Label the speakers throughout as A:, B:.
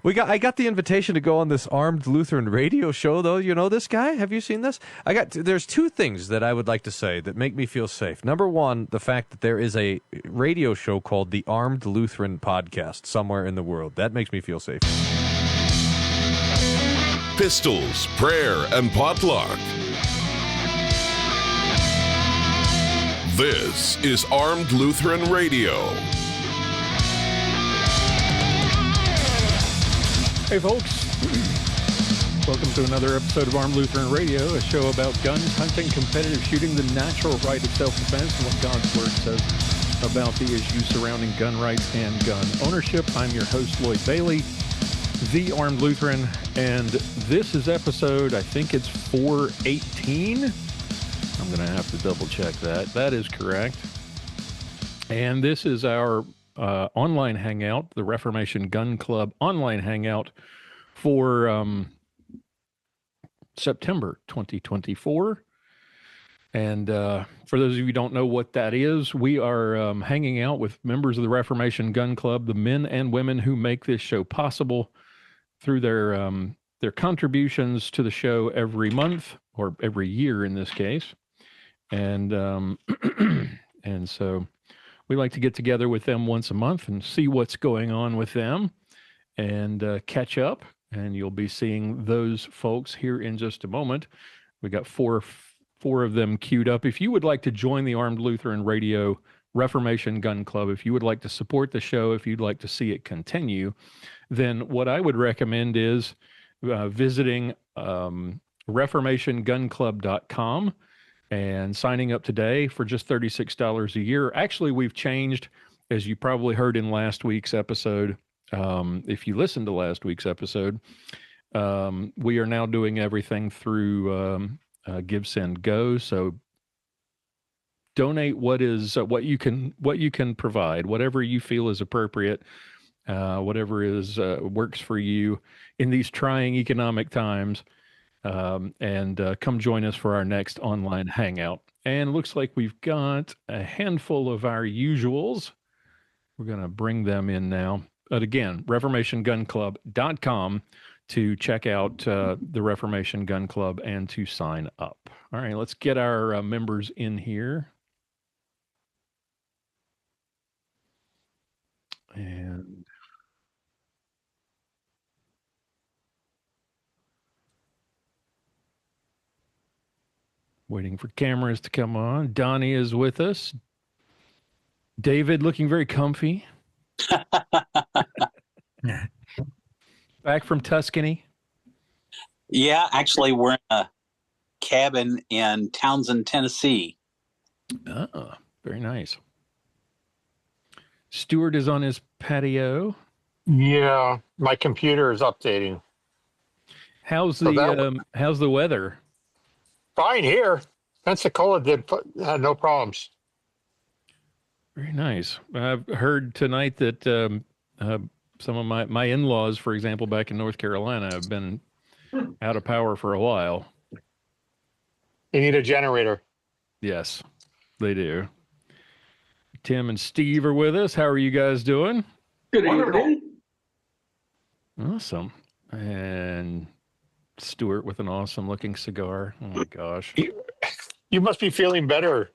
A: I got the invitation to go on this Armed Lutheran radio show, though. You know this guy? Have you seen this? There's two things that I would like to say that make me feel safe. Number one, the fact that there is a radio show called the Armed Lutheran Podcast somewhere in the world. That makes me feel safe.
B: Pistols, prayer, and potluck. This is Armed Lutheran Radio.
C: Hey folks, welcome to another episode of Armed Lutheran Radio, a show about guns, hunting, competitive shooting, the natural right of self-defense, and what God's Word says about the issues surrounding gun rights and gun ownership. I'm your host, Lloyd Bailey, the Armed Lutheran, and this is episode, I think it's 418. I'm going to have to double check that. That is correct. And this is our online hangout, the Reformation Gun Club online hangout for September 2024. And for those of you who don't know what that is, we are hanging out with members of the Reformation Gun Club, the men and women who make this show possible through their contributions to the show every month, or every year in this case. And and so we like to get together with them once a month and see what's going on with them and catch up. And you'll be seeing those folks here in just a moment. We got four of them queued up. If you would like to join the Armed Lutheran Radio Reformation Gun Club, if you would like to support the show, if you'd like to see it continue, then what I would recommend is visiting reformationgunclub.com and signing up today for just $36 a year. Actually, we've changed, as you probably heard in last week's episode. If you listened to last week's episode, we are now doing everything through Give, Send, Go. So donate what you can provide, whatever you feel is appropriate, whatever is works for you in these trying economic times. And come join us for our next online hangout. And it looks like we've got a handful of our usuals. We're going to bring them in now. But again, reformationgunclub.com to check out the Reformation Gun Club and to sign up. All right, let's get our members in here. And waiting for cameras to come on. Donnie is with us. David looking very comfy. Back from Tuscany.
D: Yeah, actually, we're in a cabin in Townsend, Tennessee.
C: Oh, very nice. Stuart is on his patio.
E: Yeah, my computer is updating.
C: How's the weather?
E: Fine here. Pensacola had no problems.
C: Very nice. I've heard tonight that some of my in-laws, for example, back in North Carolina, have been out of power for a while.
E: They need a generator.
C: Yes, they do. Tim and Steve are with us. How are you guys doing?
F: Good evening.
C: Awesome. And Stuart with an awesome looking cigar. Oh my gosh.
E: You must be feeling better.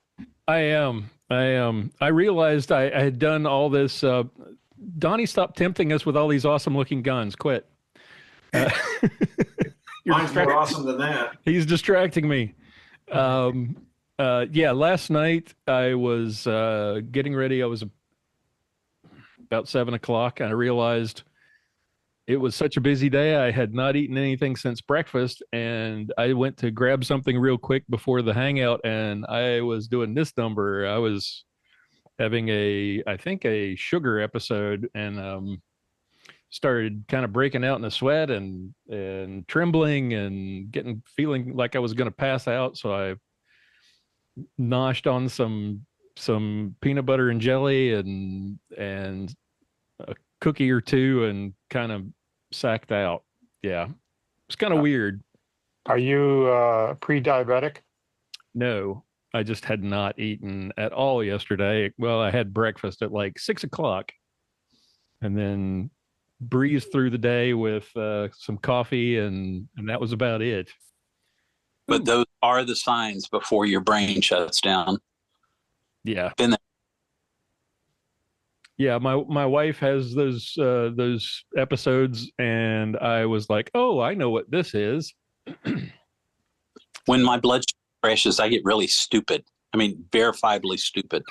C: I am. I realized I had done all this. Donnie, stop tempting us with all these awesome looking guns. Quit.
F: Mine's more awesome than that.
C: He's distracting me. Yeah, last night I was getting ready. I was about 7:00 and I realized it was such a busy day. I had not eaten anything since breakfast, and I went to grab something real quick before the hangout, and I was doing this number. I was having I think a sugar episode, and started kind of breaking out in a sweat and trembling and feeling like I was going to pass out. So I noshed on some peanut butter and jelly and a cookie or two and kind of sacked out. Yeah. It's kind of weird.
E: Are you pre-diabetic?
C: No, I just had not eaten at all yesterday. Well, I had breakfast at like 6:00 and then breezed through the day with some coffee, and that was about it.
D: But those are the signs before your brain shuts down.
C: Yeah.
D: Been there.
C: Yeah, my wife has those episodes, and I was like, oh, I know what this is.
D: When my blood sugar crashes, I get really stupid. I mean, verifiably stupid.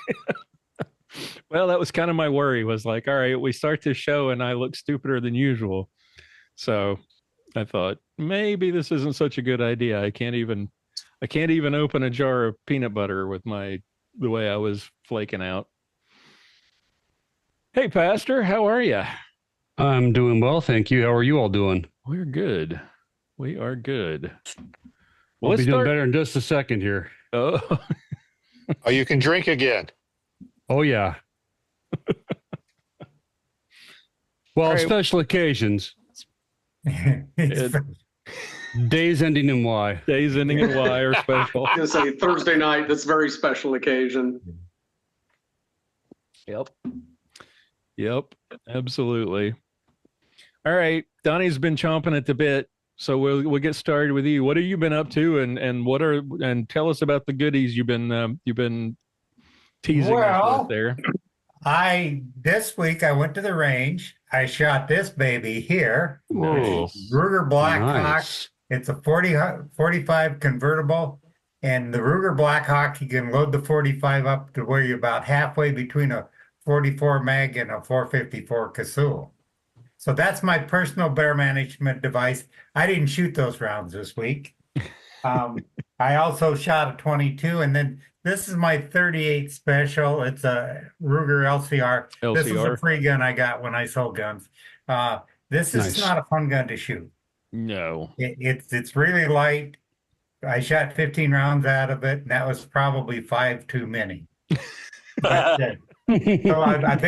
C: Well, that was kind of my worry, was like, all right, we start this show and I look stupider than usual. So I thought maybe this isn't such a good idea. I can't even open a jar of peanut butter with the way I was flaking out. Hey, Pastor, how are you?
G: I'm doing well, thank you. How are you all doing?
C: We're good. We are good.
G: We'll be doing better in just a second here.
C: Oh,
E: Oh, you can drink again.
G: Oh, yeah. Well,
C: right.
G: special occasions.
C: It-
G: Days ending in Y.
C: days ending in Y are special.
F: I was gonna say Thursday night. That's a very special occasion.
C: Yep, absolutely. All right, Donnie's been chomping at the bit, so we'll get started with you. What have you been up to, and tell us about the goodies you've been teasing us with there.
H: This week I went to the range. I shot this baby here.
G: Whoa.
H: Ruger Blackhawk.
G: Nice.
H: It's a 45 convertible, and the Ruger Blackhawk, you can load the 45 up to where you're about halfway between a 44 mag and a 454 Casull. So that's my personal bear management device. I didn't shoot those rounds this week. I also shot a 22, and then this is my 38 special. It's a Ruger LCR. This is a free gun I got when I sold guns. This is
G: Nice.
H: not a fun gun to shoot.
C: No.
H: It's really light. I shot 15 rounds out of it, and that was probably 5 too many. But, so I've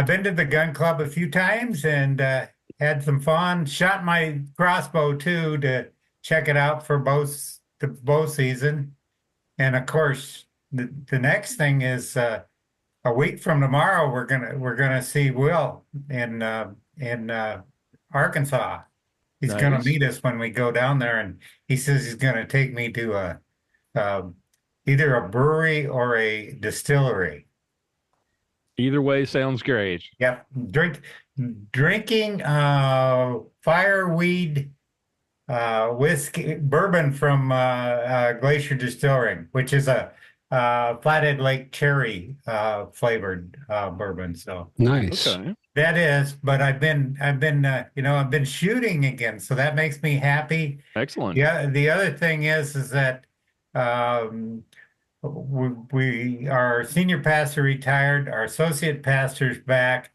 H: been to the gun club a few times and had some fun. Shot my crossbow too to check it out for the bow season. And of course, the next thing is a week from tomorrow we're gonna see Will in Arkansas. He's gonna
C: Nice.
H: meet us when we go down there, and he says he's gonna take me to either a brewery or a distillery.
C: Either way sounds great.
H: Yep, drinking fireweed whiskey bourbon from Glacier Distilling, which is a Flathead Lake cherry flavored bourbon. So
G: Nice.
C: Okay.
H: that is, but I've been shooting again, so that makes me happy.
C: Excellent.
H: Yeah, the other thing is that our senior pastor retired, our associate pastor's back,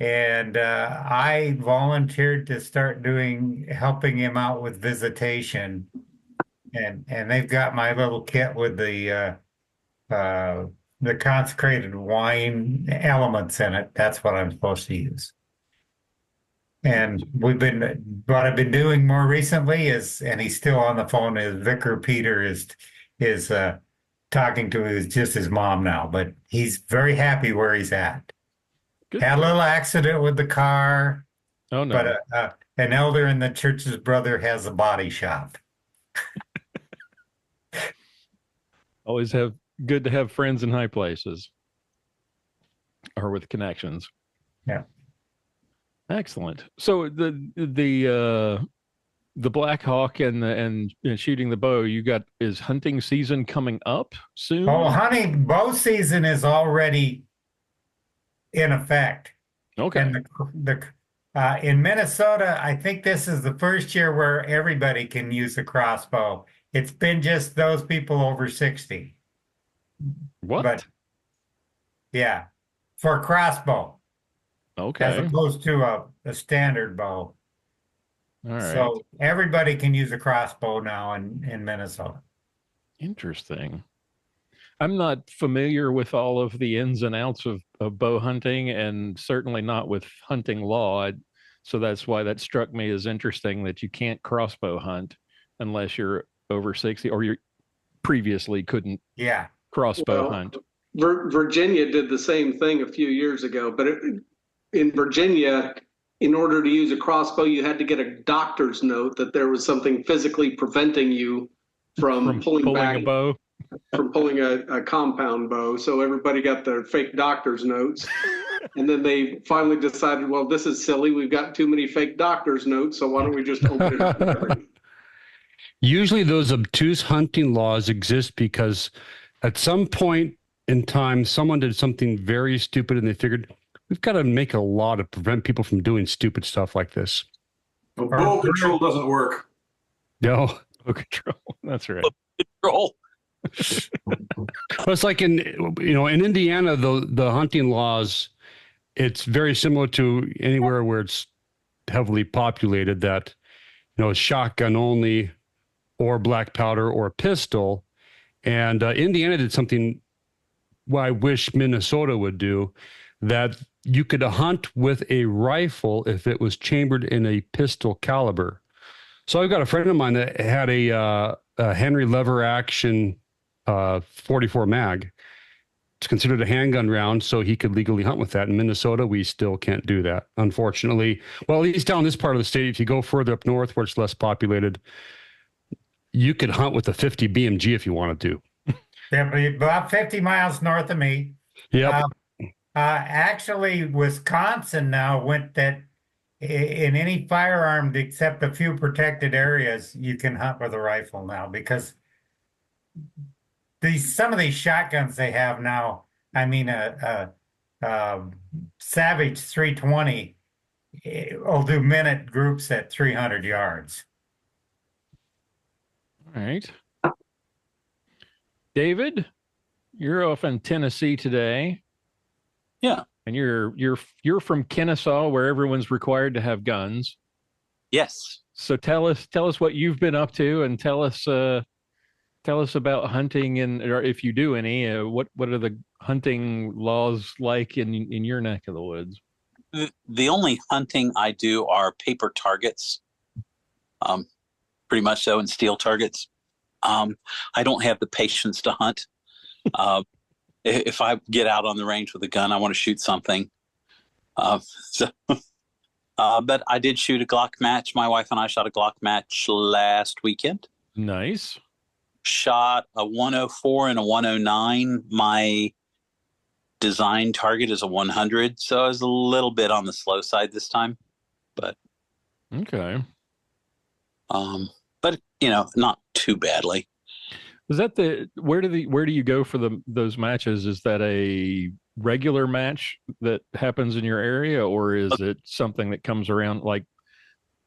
H: and I volunteered to start helping him out with visitation, and they've got my little kit with the consecrated wine elements in it. That's what I'm supposed to use. And what I've been doing more recently is, and he's still on the phone, is Vicar Peter is talking to just his mom now, but he's very happy where he's at.
C: Good.
H: Had a little accident with the car,
C: Oh no.
H: but an elder in the church's brother has a body shop.
C: Always good to have friends in high places or with connections.
H: Yeah.
C: Excellent. So the Black Hawk and shooting the bow, is hunting season coming up soon?
H: Oh, bow season is already in effect.
C: Okay.
H: And in Minnesota, I think this is the first year where everybody can use a crossbow. It's been just those people over 60.
C: What?
H: But yeah, for a crossbow, as
C: Okay.
H: opposed to a standard bow.
C: All right.
H: So everybody can use a crossbow now in Minnesota.
C: Interesting. I'm not familiar with all of the ins and outs of bow hunting, and certainly not with hunting law. So that's why that struck me as interesting, that you can't crossbow hunt unless you're over 60, or you previously couldn't
H: Yeah.
C: crossbow
F: Well,
C: hunt.
F: Virginia did the same thing a few years ago, but in Virginia, in order to use a crossbow, you had to get a doctor's note that there was something physically preventing you from pulling back,
C: a bow.
F: from pulling a compound bow. So everybody got their fake doctor's notes. And then they finally decided, well, this is silly. We've got too many fake doctor's notes. So why don't we just open it up to everything?
G: Usually those obtuse hunting laws exist because at some point in time, someone did something very stupid and they figured, we've got to make a law to prevent people from doing stupid stuff like this.
I: Well, bow control doesn't work.
G: No.
C: Bow control. That's right.
D: Control.
G: It's like in Indiana, the hunting laws, it's very similar to anywhere where it's heavily populated that, shotgun only or black powder or pistol. And Indiana did something I wish Minnesota would do, that you could hunt with a rifle if it was chambered in a pistol caliber. So I've got a friend of mine that had a Henry lever action 44 mag. It's considered a handgun round, so he could legally hunt with that. In Minnesota, we still can't do that, unfortunately. Well, at least down this part of the state, if you go further up north where it's less populated, you could hunt with a 50 BMG if you wanted to.
H: Yeah, but about 50 miles north of me.
G: Yep.
H: Actually, Wisconsin now went that in any firearm except a few protected areas, you can hunt with a rifle now, because some of these shotguns they have now, I mean, Savage 320 will do minute groups at 300 yards.
C: All right. David, you're off in Tennessee today.
D: Yeah.
C: And you're from Kennesaw, where everyone's required to have guns.
D: Yes.
C: So tell us what you've been up to, and tell us about hunting, or if you do any, what are the hunting laws like in your neck of the woods?
D: The only hunting I do are paper targets, pretty much so, and steel targets. I don't have the patience to hunt. If I get out on the range with a gun, I want to shoot something. But I did shoot a Glock match. My wife and I shot a Glock match last weekend.
C: Nice.
D: Shot a 104 and a 109. My design target is a 100, so I was a little bit on the slow side this time. But
C: okay.
D: But not too badly.
C: Is that where do you go for those matches? Is that a regular match that happens in your area, or is it something that comes around, like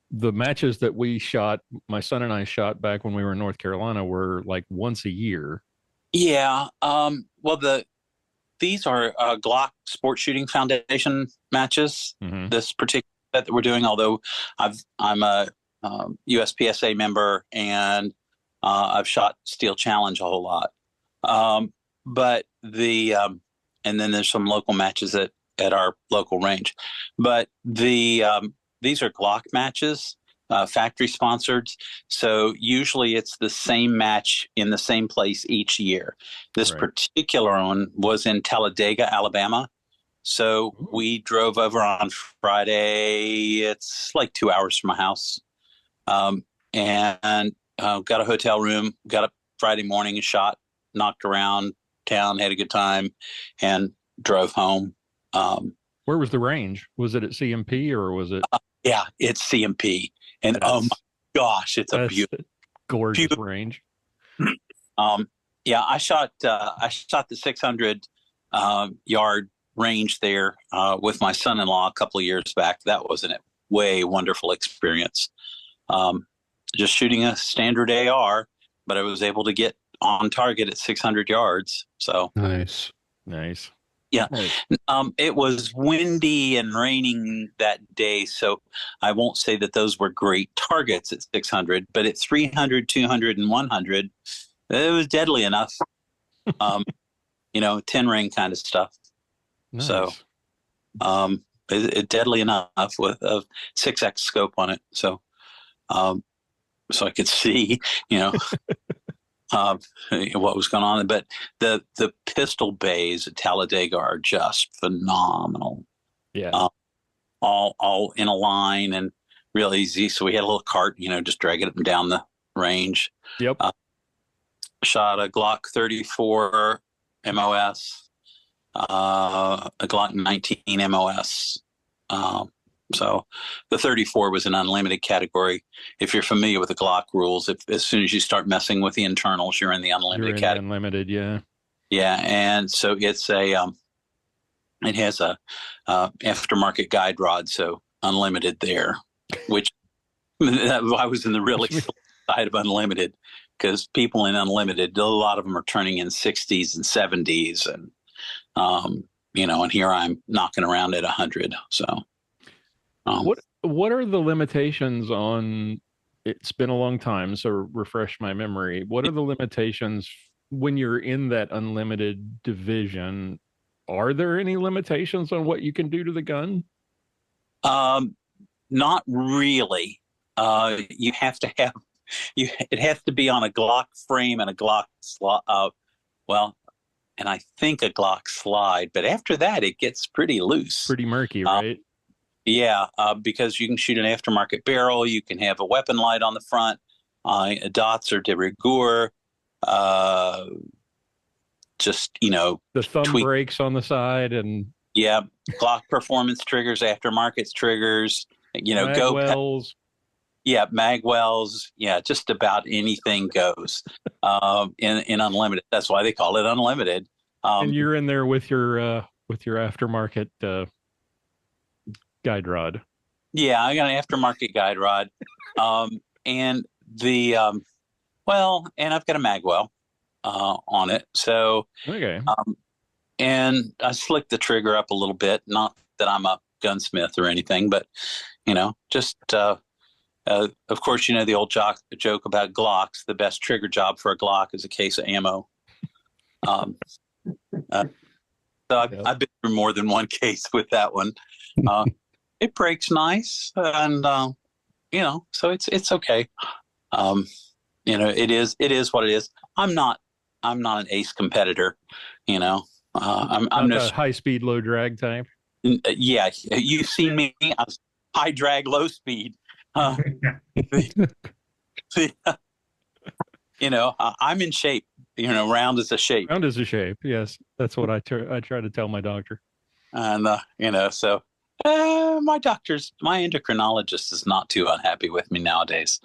C: the matches that my son and I shot back when we were in North Carolina were like once a year? Yeah. Well, these are Glock Sports Shooting Foundation matches. Mm-hmm. This particular set that we're doing, although I'm a USPSA member, and I've shot Steel Challenge a whole lot. But and then there's some local matches at our local range. But these are Glock matches, factory sponsored. So usually it's the same match in the same place each year. This particular one was in Talladega, Alabama. So we drove over on Friday. It's like 2 hours from my house. And got a hotel room, got up Friday morning and shot, knocked around town, had a good time, and drove home. Where was the range? Was it at CMP or was it? Yeah, it's CMP. And oh my gosh, it's a beautiful, gorgeous range. Yeah, I shot the 600 yard range there with my son-in-law a couple of years back. That was a wonderful experience. Just shooting a standard AR, but I was able to get on target at 600 yards. So nice. Yeah. It was windy and raining that day, so I won't say that those were great targets at 600, but at 300, 200, and 100, it was deadly enough. 10 ring kind of stuff. Nice. So it deadly enough with a 6X scope on it. So so I could see, what was going on. But the pistol bays at Talladega are just phenomenal. Yeah.
D: all in a line and real easy. So we had a little cart, just dragging them down the range.
C: Yep.
D: Shot a Glock 34 MOS, a Glock 19 MOS. So the 34 was an unlimited category. If you're familiar with the Glock rules, as soon as you start messing with the internals, you're in the unlimited category.
C: Unlimited, yeah.
D: Yeah, and so it's it has a aftermarket guide rod, so unlimited there, which I was in the really side of unlimited, because people in unlimited, a lot of them are turning in 60s and 70s, and and here I'm knocking around at 100. So,
C: what are the limitations on? It's been a long time, so refresh my memory. What are the limitations when you're in that unlimited division? Are there any limitations on what you can do to the gun?
D: Not really. You have to have it has to be on a Glock frame and a Glock and I think a Glock slide, but after that it gets pretty loose.
C: Pretty murky, right?
D: Yeah, because you can shoot an aftermarket barrel, you can have a weapon light on the front, dots or de rigueur, just
C: the thumb brakes on the side, and
D: Glock performance triggers, aftermarket triggers,
C: Magwells.
D: Magwells, just about anything goes in unlimited. That's why they call it unlimited.
C: And you're in there with your aftermarket guide rod.
D: Yeah, I got an aftermarket guide rod, and the and I've got a magwell on it. So
C: okay,
D: and I slicked the trigger up a little bit. Not that I'm a gunsmith or anything, but just. Of course, the old joke about Glocks. The best trigger job for a Glock is a case of ammo. So I've been through more than one case with that one. It breaks nice, and so it's okay. It is what it is. I'm not an ace competitor. I'm
C: just high speed, low drag type.
D: Yeah, you've seen me. I was high drag, low speed. I'm in shape. Round is a shape.
C: Round is a shape. Yes, that's what I try to tell my doctor.
D: And so my endocrinologist is not too unhappy with me nowadays.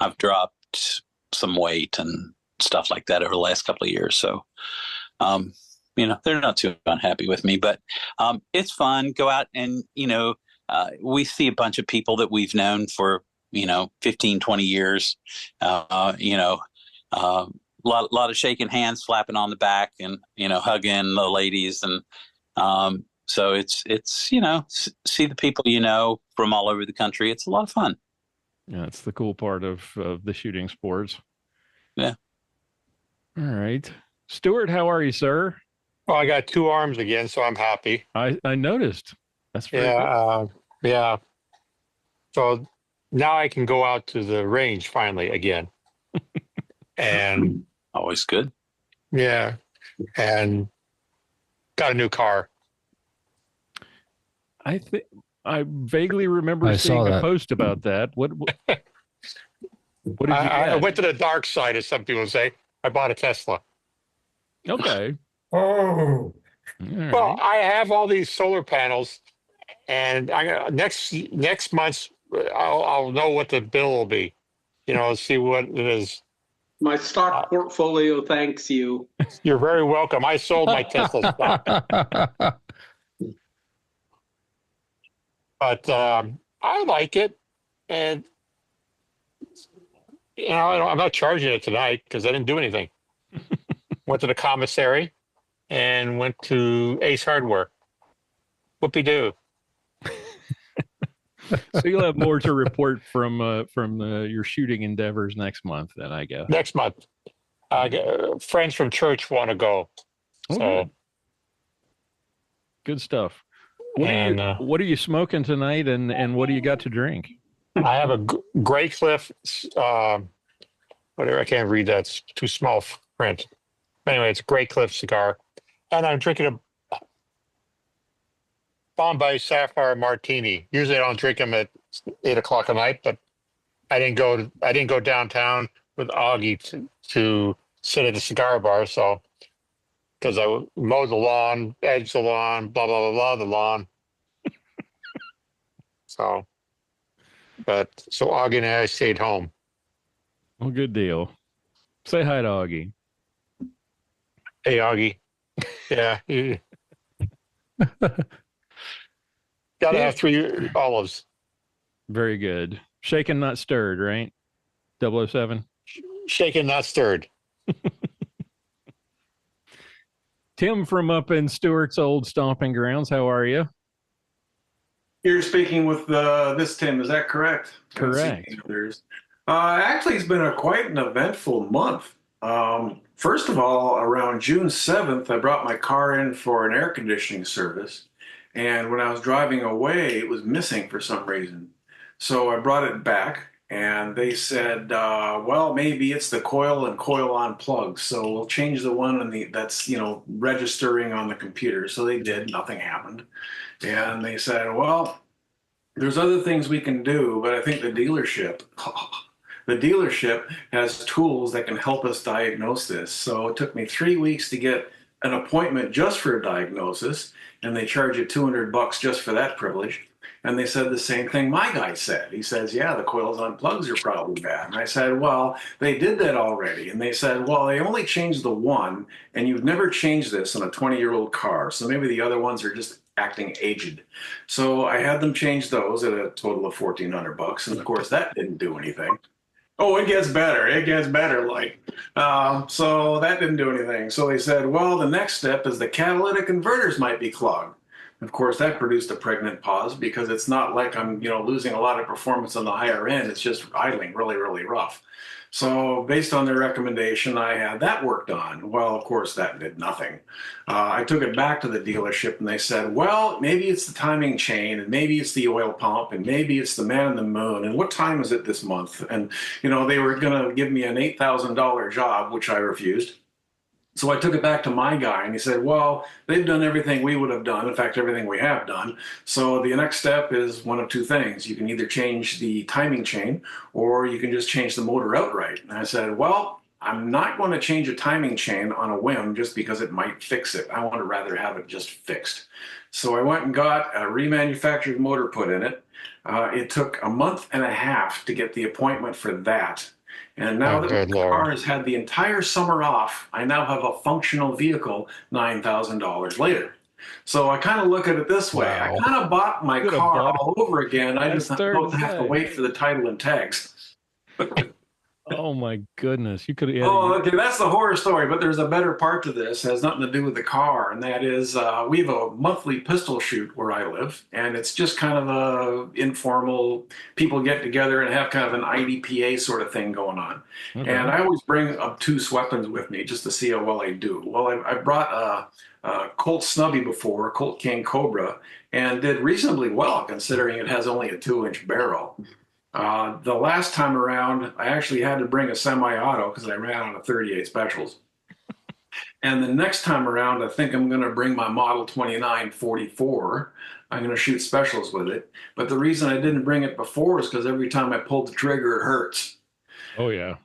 D: I've dropped some weight and stuff like that over the last couple of years. So, they're not too unhappy with me. But it's fun. Go out and we see a bunch of people that we've known for, 15, 20 years, lot of shaking hands, flapping on the back, and, hugging the ladies. And so it's see the people, from all over the country. It's a lot of fun.
C: Yeah, it's the cool part of the shooting sports.
D: Yeah.
C: All right. Stuart, how are you, sir?
E: Well, I got 2 arms again, so I'm happy.
C: I noticed. That's very good.
E: Yeah. So now I can go out to the range finally again. And
D: always good.
E: Yeah. And got a new car.
C: I think I vaguely remember seeing a post about that. What did you get?
E: I went to the dark side, as some people say. I bought a Tesla.
C: Okay.
H: Oh.
C: Right.
E: Well, I have all these solar panels, and next month I'll know what the bill will be. See what it is.
F: My stock portfolio thanks you.
E: You're very welcome. I sold my Tesla stock. But I like it, and I'm not charging it tonight because I didn't do anything. Went to the commissary and went to Ace Hardware. Whoopie-doo.
C: So you'll have more to report from your shooting endeavors next month, then, I guess.
E: Next month, friends from church want to go.
C: Okay. So good stuff. What are you smoking tonight, and what do you got to drink?
E: I have a Gray Cliff, whatever. I can't read that. It's too small print. Anyway, it's a Gray Cliff cigar. And I'm drinking Bombay Sapphire Martini. Usually I don't drink them at 8 o'clock at night, but I didn't go downtown with Augie to sit at a cigar bar. So because I mowed the lawn, edged the lawn, blah blah blah blah the lawn. So Augie and I stayed home.
C: Well, good deal. Say hi to Augie.
E: Hey Augie. Yeah. Gotta have 3 olives.
C: Very good. Shaken, not stirred, right? 007?
E: Shaken, not stirred.
C: Tim from up in Stuart's old stomping grounds. How are you?
I: You're speaking with this Tim, is that correct?
C: Correct.
I: Actually, it's been quite an eventful month. First of all, around June 7th, I brought my car in for an air conditioning service. And when I was driving away, it was missing for some reason. So I brought it back, and they said, well, maybe it's the coil and coil-on plugs. So we'll change the one that's registering on the computer. So they did. Nothing happened. And they said, well, there's other things we can do, but I think the dealership has tools that can help us diagnose this. So it took me 3 weeks to get an appointment just for a diagnosis, and they charge you $200 just for that privilege. And they said the same thing my guy said. He says, yeah, the coils on plugs are probably bad. And I said, well, they did that already. And they said, well, they only changed the one, and you've never changed this in a 20-year-old car. So maybe the other ones are just acting aged. So I had them change those at a total of $1,400. And of course, that didn't do anything. Oh, it gets better. It gets better. So that didn't do anything. So they said, well, the next step is the catalytic converters might be clogged. Of course, that produced a pregnant pause because it's not like I'm, losing a lot of performance on the higher end. It's just idling really, really rough. So based on their recommendation, I had that worked on. Well, of course, that did nothing. I took it back to the dealership and they said, well, maybe it's the timing chain and maybe it's the oil pump and maybe it's the man in the moon. And what time is it this month? And, they were going to give me an $8,000 job, which I refused. So I took it back to my guy and he said, well, they've done everything we would have done. In fact, everything we have done. So the next step is one of two things. You can either change the timing chain or you can just change the motor outright. And I said, well, I'm not going to change a timing chain on a whim just because it might fix it. I want to rather have it just fixed. So I went and got a remanufactured motor put in it. It took a month and a half to get the appointment for that. And now that the car has had the entire summer off, I now have a functional vehicle $9,000 later. So I kind of look at it this way. Wow. I kind of bought my car all over again. I just don't have to wait for the title and tags.
C: Oh, my goodness. You could have.
I: Okay, that's the horror story, but there's a better part to this. It has nothing to do with the car, and that is we have a monthly pistol shoot where I live, and it's just kind of a informal, people get together and have kind of an IDPA sort of thing going on. Okay. And I always bring obtuse weapons with me just to see how well I do. Well, I brought a Colt Snubby before, Colt King Cobra, and did reasonably well considering it has only a 2-inch barrel. The last time around, I actually had to bring a semi-auto because I ran out of 38 specials. And the next time around, I think I'm going to bring my Model 2944. I'm going to shoot specials with it. But the reason I didn't bring it before is because every time I pulled the trigger, it hurts.
C: Oh, yeah.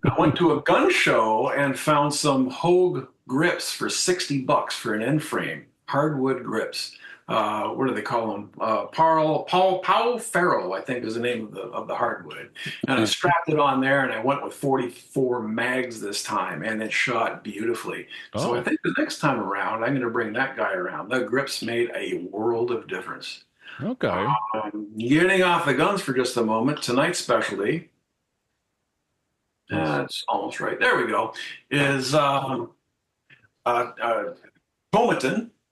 I: I went to a gun show and found some Hogue grips for $60 for an end frame, hardwood grips. What do they call them? Powell Ferrell, I think is the name of the hardwood. And I strapped it on there and I went with 44 mags this time and it shot beautifully. Oh. So I think the next time around, I'm going to bring that guy around. The grips made a world of difference.
C: Okay.
I: Getting off the guns for just a moment, tonight's specialty, that's almost right. There we go, is Tomatin.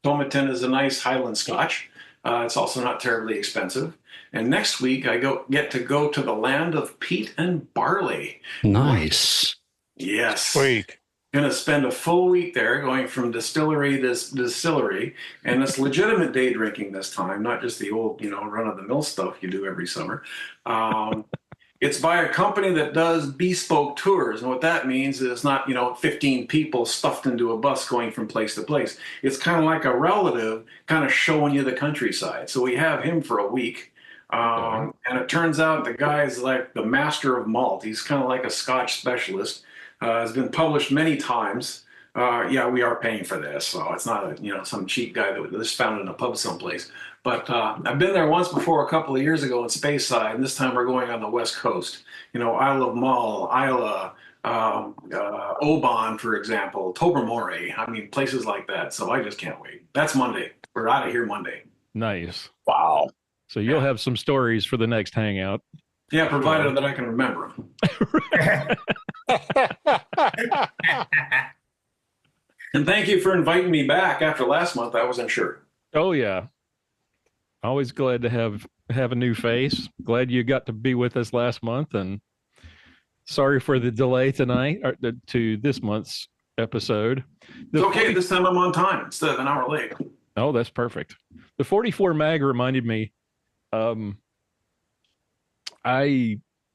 I: Tomatin is a nice Highland Scotch. It's also not terribly expensive. And next week, I get to go to the land of peat and barley.
G: Nice.
I: Yes.
E: Sweet.
I: Going to spend a full week there, going from distillery to distillery. And it's legitimate day drinking this time, not just the old, run-of-the-mill stuff you do every summer. It's by a company that does bespoke tours. And what that means is it's not, 15 people stuffed into a bus going from place to place. It's kind of like a relative kind of showing you the countryside. So we have him for a week. And it turns out the guy is like the master of malt. He's kind of like a Scotch specialist. Has been published many times. Yeah, we are paying for this, so it's not some cheap guy that was found in a pub someplace. But I've been there once before a couple of years ago in Speyside, and this time we're going on the West Coast. Isle of Mull, Isla, Oban, for example, Tobermory. I mean, places like that. So I just can't wait. That's Monday. We're out of here Monday.
C: Nice.
D: Wow.
C: So you'll have some stories for the next hangout.
I: Yeah, provided that I can remember them. And thank you for inviting me back after last month. I wasn't sure.
C: Oh, yeah. Always glad to have a new face. Glad you got to be with us last month, and sorry for the delay tonight to this month's episode.
I: It's okay. This time I'm on time instead of an hour late.
C: Oh, that's perfect. The 44 mag reminded me, I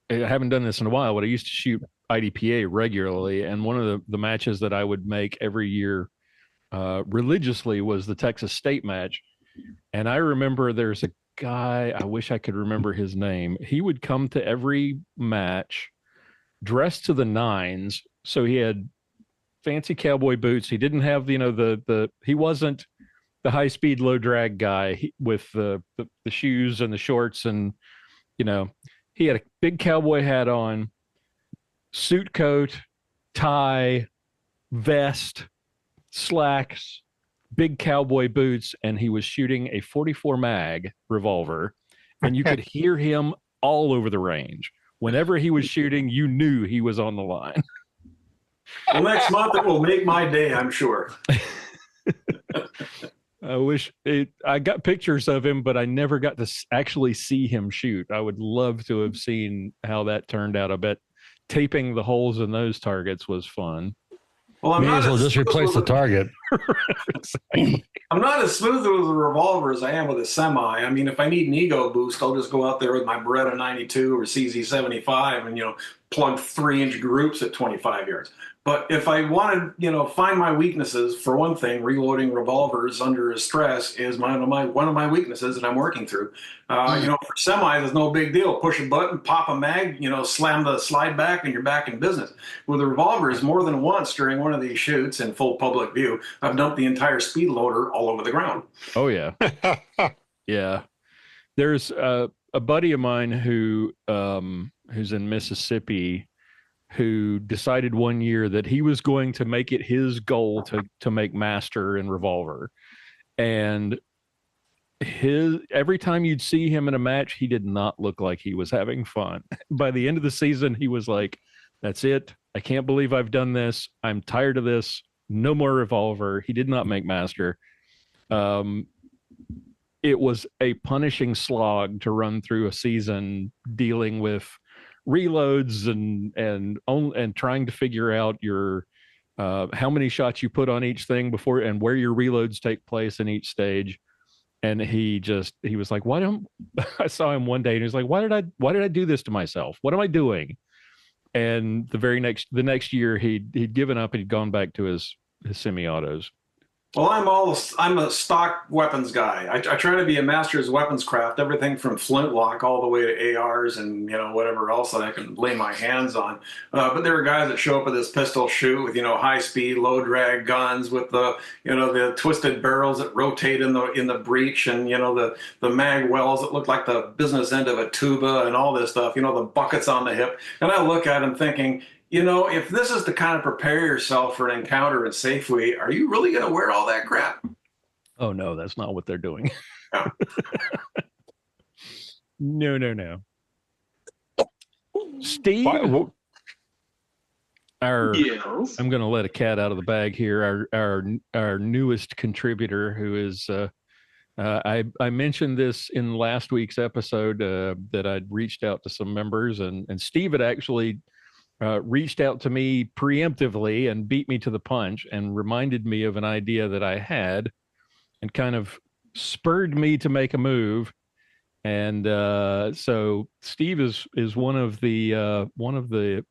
C: haven't done this in a while, but I used to shoot IDPA regularly, and one of the matches that I would make every year religiously was the Texas State match. And I remember there's a guy, I wish I could remember his name. He would come to every match dressed to the nines. So he had fancy cowboy boots. He didn't have, he wasn't the high speed, low drag guy with the shoes and the shorts. And, he had a big cowboy hat on, suit coat, tie, vest, slacks, big cowboy boots, and he was shooting a 44 mag revolver, and you could hear him all over the range. Whenever he was shooting, you knew he was on the line.
I: Well, next month it will make my day, I'm sure.
C: I got pictures of him, but I never got to actually see him shoot. I would love to have seen how that turned out. I bet taping the holes in those targets was fun.
I: Well, I
G: may as well just replace the target.
I: I'm not as smooth with a revolver as I am with a semi. I mean, if I need an ego boost, I'll just go out there with my Beretta 92 or CZ75 and, plug 3-inch groups at 25 yards. But if I want to, find my weaknesses, for one thing, reloading revolvers under stress is one of my weaknesses that I'm working through. For semis, it's no big deal. Push a button, pop a mag, slam the slide back, and you're back in business. With the revolvers, more than once during one of these shoots in full public view, I've dumped the entire speed loader all over the ground.
C: Oh, yeah. Yeah. There's a buddy of mine who's in Mississippi, who decided one year that he was going to make it his goal to make master in revolver. And every time you'd see him in a match, he did not look like he was having fun. By the end of the season, he was like, that's it. I can't believe I've done this. I'm tired of this. No more revolver. He did not make master. It was a punishing slog to run through a season dealing with reloads and trying to figure out your how many shots you put on each thing before and where your reloads take place in each stage. And he was like, I saw him one day and he was like, why did I do this to myself? What am I doing? And the next year he'd given up and he'd gone back to his semi-autos.
I: Well, I'm a stock weapons guy. I try to be a master's weapons craft, everything from flintlock all the way to ARs and whatever else that I can lay my hands on. But there are guys that show up with this pistol shoot with high speed, low drag guns with the twisted barrels that rotate in the breech and the mag wells that look like the business end of a tuba and all this stuff. The buckets on the hip, and I look at them thinking, if this is to kind of prepare yourself for an encounter in Safeway, are you really going to wear all that crap?
C: Oh, no, that's not what they're doing.
I: No.
C: No. Steve,
F: Yes.
C: I'm going to let a cat out of the bag here. Our newest contributor, who is, I mentioned this in last week's episode that I'd reached out to some members, and Steve had actually reached out to me preemptively and beat me to the punch and reminded me of an idea that I had and kind of spurred me to make a move. And so Steve is one of the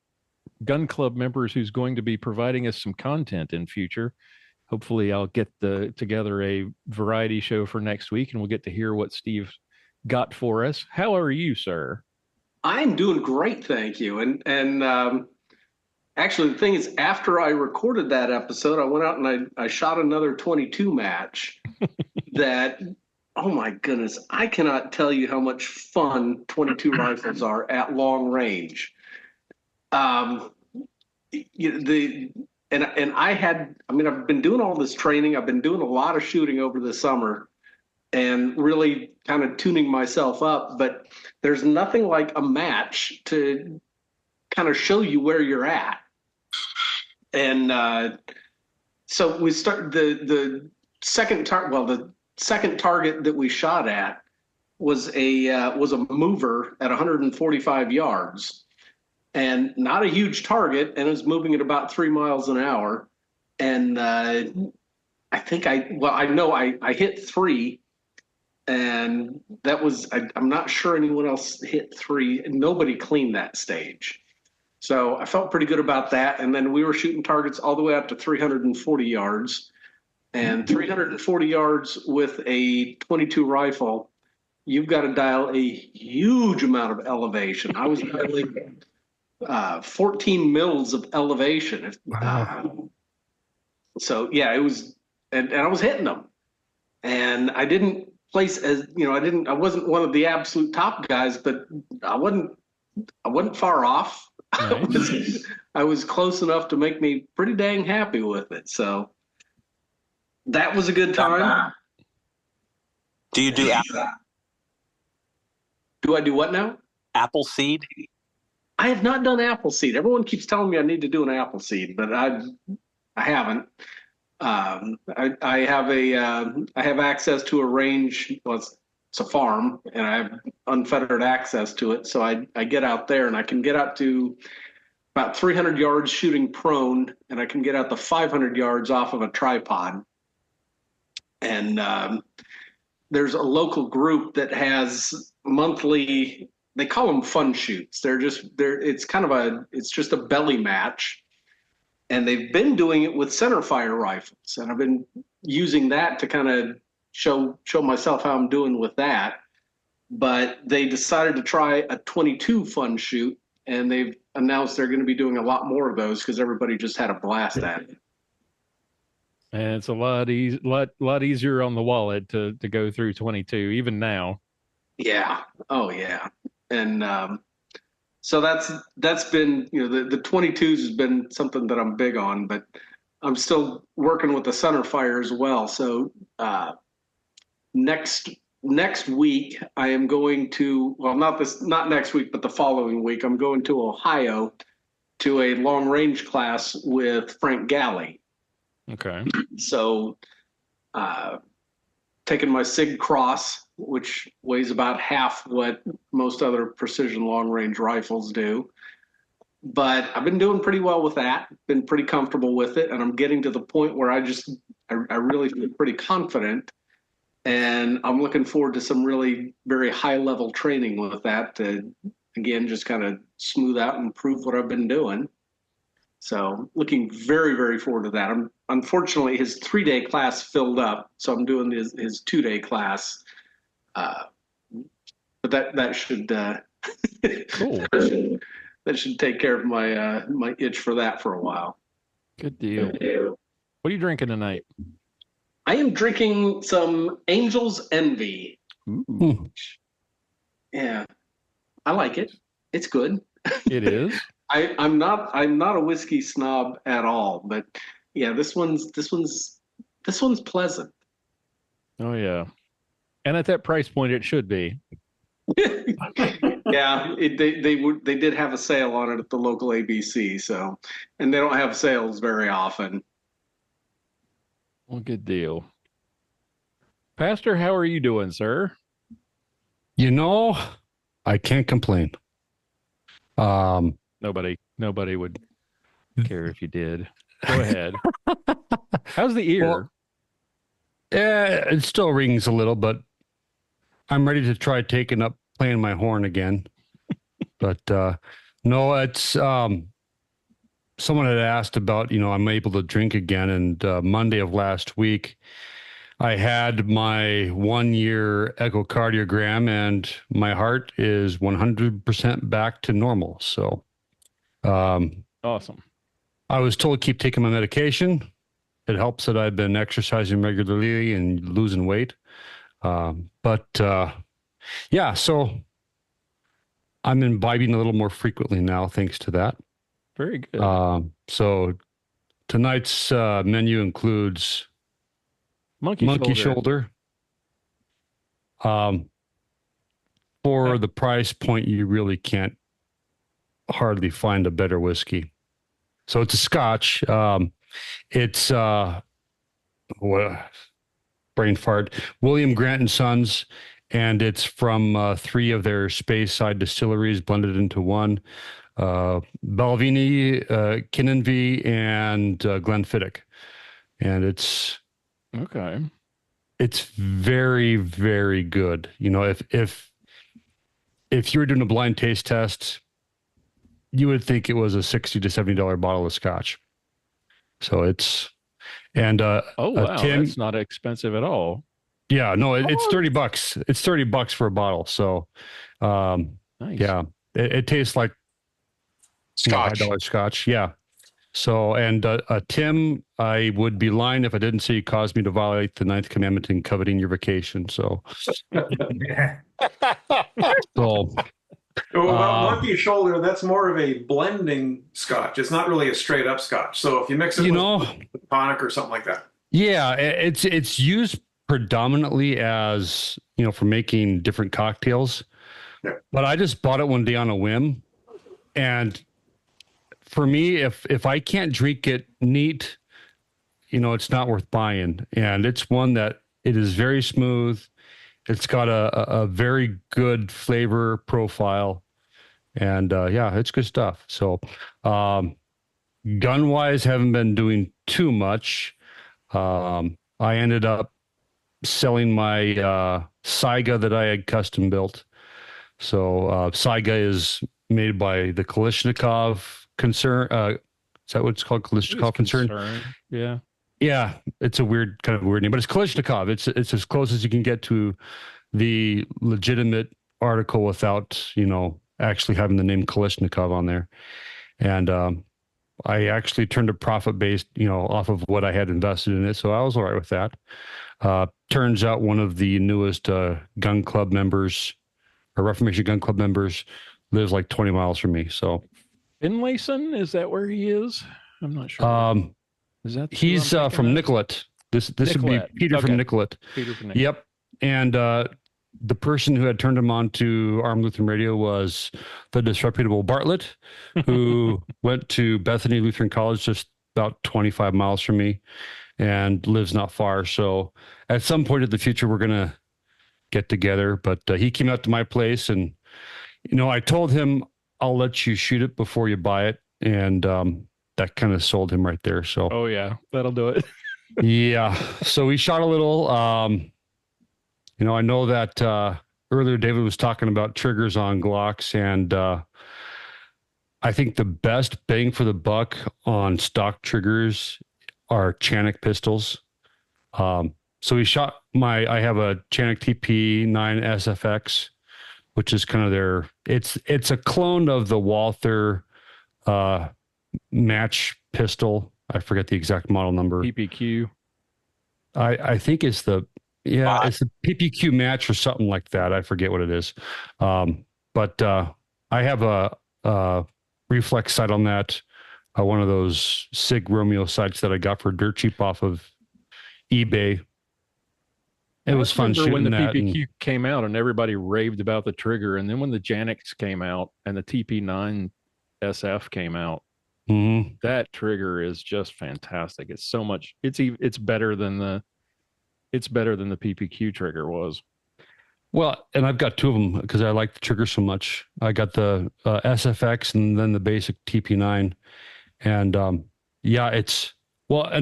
C: gun club members who's going to be providing us some content in future. Hopefully I'll get together a variety show for next week, and we'll get to hear what Steve got for us. How are you, sir?
F: I'm doing great, thank you. And actually, the thing is, after I recorded that episode, I went out and I shot another 22 match that, oh my goodness, I cannot tell you how much fun 22 rifles are at long range. I've been doing all this training. I've been doing a lot of shooting over the summer and really kind of tuning myself up, but there's nothing like a match to kind of show you where you're at. And so we start the second target that we shot at was a mover at 145 yards, and not a huge target, and it was moving at about 3 miles an hour. And I know I hit 3, and that was, I'm not sure anyone else hit 3. Nobody cleaned that stage. So I felt pretty good about that. And then we were shooting targets all the way up to 340 yards. And 340 yards with a 22 rifle, you've got to dial a huge amount of elevation. I was dialing 14 mils of elevation. So yeah, it was, and I was hitting them. And I didn't place as, I wasn't one of the absolute top guys, but I wasn't far off. Nice. I was close enough to make me pretty dang happy with it. So that was a good time.
D: Do you do apple?
F: Do I do what now?
D: Apple seed?
F: I have not done apple seed. Everyone keeps telling me I need to do an apple seed, but I haven't. I have access to a range. Well, it's a farm, and I have unfettered access to it. So I get out there, and I can get out to about 300 yards shooting prone, and I can get out to 500 yards off of a tripod. And there's a local group that has monthly, they call them fun shoots. It's just a belly match. And they've been doing it with center fire rifles. And I've been using that to kind of show myself how I'm doing with that. But they decided to try a 22 fun shoot, and they've announced they're going to be doing a lot more of those because everybody just had a blast at it.
C: And it's a lot easier on the wallet to go through 22, even now.
F: Yeah. Oh yeah. And so that's been, the 22s has been something that I'm big on, but I'm still working with the center fire as well. So next week I am going to, well, not next week, but the following week, I'm going to Ohio to a long range class with Frank Galley.
C: Okay.
F: So taking my SIG Cross, which weighs about half what most other precision long range rifles do. But I've been doing pretty well with that, been pretty comfortable with it. And I'm getting to the point where I really feel pretty confident. And I'm looking forward to some really very high level training with that to, again, just kind of smooth out and improve what I've been doing. So looking very, very forward to that. Unfortunately, his 3-day class filled up, so I'm doing his 2-day class. But that should
C: cool.
F: that should take care of my itch for that for a while.
C: Good deal. What are you drinking tonight?
F: I am drinking some Angel's Envy.
C: Ooh.
F: Yeah, I like it. It's good.
C: It is.
F: I'm not a whiskey snob at all, but yeah, this one's pleasant.
C: Oh yeah, and at that price point, it should be.
F: Yeah, they did have a sale on it at the local ABC, so, and they don't have sales very often.
C: Well, good deal. Pastor, how are you doing, sir?
G: I can't complain.
C: Nobody would care if you did. Go ahead. How's the ear?
G: Well, it still rings a little, but I'm ready to try playing my horn again. But no, it's someone had asked about, I'm able to drink again. And Monday of last week, I had my 1-year echocardiogram and my heart is 100% back to normal. So
C: awesome.
G: I was told to keep taking my medication. It helps that I've been exercising regularly and losing weight. Yeah, so I'm imbibing a little more frequently now, thanks to that.
C: Very good.
G: So tonight's menu includes monkey shoulder. For the price point, you really can't hardly find a better whiskey. So it's a Scotch. It's brain fart. William Grant and Sons, and it's from 3 of their Speyside distilleries blended into one. Balvenie, Kinninvie, and Glenfiddich. And it's very, very good. If you were doing a blind taste test, you would think it was a $60 to $70 bottle of Scotch. So it's, and
C: wow, that's not expensive at all.
G: Yeah, no, it's $30. It's $30 for a bottle. So,
C: nice.
G: Yeah, it tastes like
E: Scotch.
G: $5 Scotch. Yeah. So, and Tim, I would be lying if I didn't say you caused me to violate the 9th commandment in coveting your vacation. So,
I: Monkey shoulder, that's more of a blending Scotch. It's not really a straight up Scotch. So if you mix it with tonic or something like that.
G: Yeah, it's used predominantly as, for making different cocktails. Yeah. But I just bought it one day on a whim. And for me, if I can't drink it neat, it's not worth buying. And it's one that it is very smooth. It's got a very good flavor profile. And yeah, it's good stuff. So gun-wise, haven't been doing too much. I ended up selling my Saiga that I had custom built. So Saiga is made by the Kalashnikov concern. Is that what it's called? Kalashnikov concern?
C: Yeah.
G: Yeah, it's a weird name, but it's Kalashnikov. It's as close as you can get to the legitimate article without, actually having the name Kalashnikov on there. And I actually turned a profit based, off of what I had invested in it. So I was all right with that. Turns out one of the newest gun club members, or Reformation gun club members, lives like 20 miles from me. So
C: Finlayson, is that where he is? I'm not sure. Is that
G: he's from Nicollet. This would be Peter from Nicollet.
C: Peter from Nicollet.
G: Yep. And the person who had turned him on to Armed Lutheran Radio was the disreputable Bartlett, who went to Bethany Lutheran College, just about 25 miles from me, and lives not far. So at some point in the future, we're going to get together. But he came out to my place, and, I told him, I'll let you shoot it before you buy it. And that kind of sold him right there. So,
C: oh yeah, that'll do it.
G: Yeah. So we shot a little. I know that earlier David was talking about triggers on Glocks, and I think the best bang for the buck on stock triggers are Chanik pistols. So we shot I have a Chanik TP9 SFX, which is kind of it's a clone of the Walther match pistol. I forget the exact model number.
C: PPQ.
G: I think it's it's the PPQ match or something like that. I forget what it is. But I have a reflex sight on that. One of those Sig Romeo sights that I got for dirt cheap off of eBay. It was fun shooting
C: when the
G: that.
C: PPQ came out and everybody raved about the trigger. And then when the Janiks came out and the TP9 SF came out, that trigger is just fantastic. It's so much. It's better than the PPQ trigger was.
G: Well, and I've got 2 of them because I like the trigger so much. I got the SFX and then the basic TP9, and and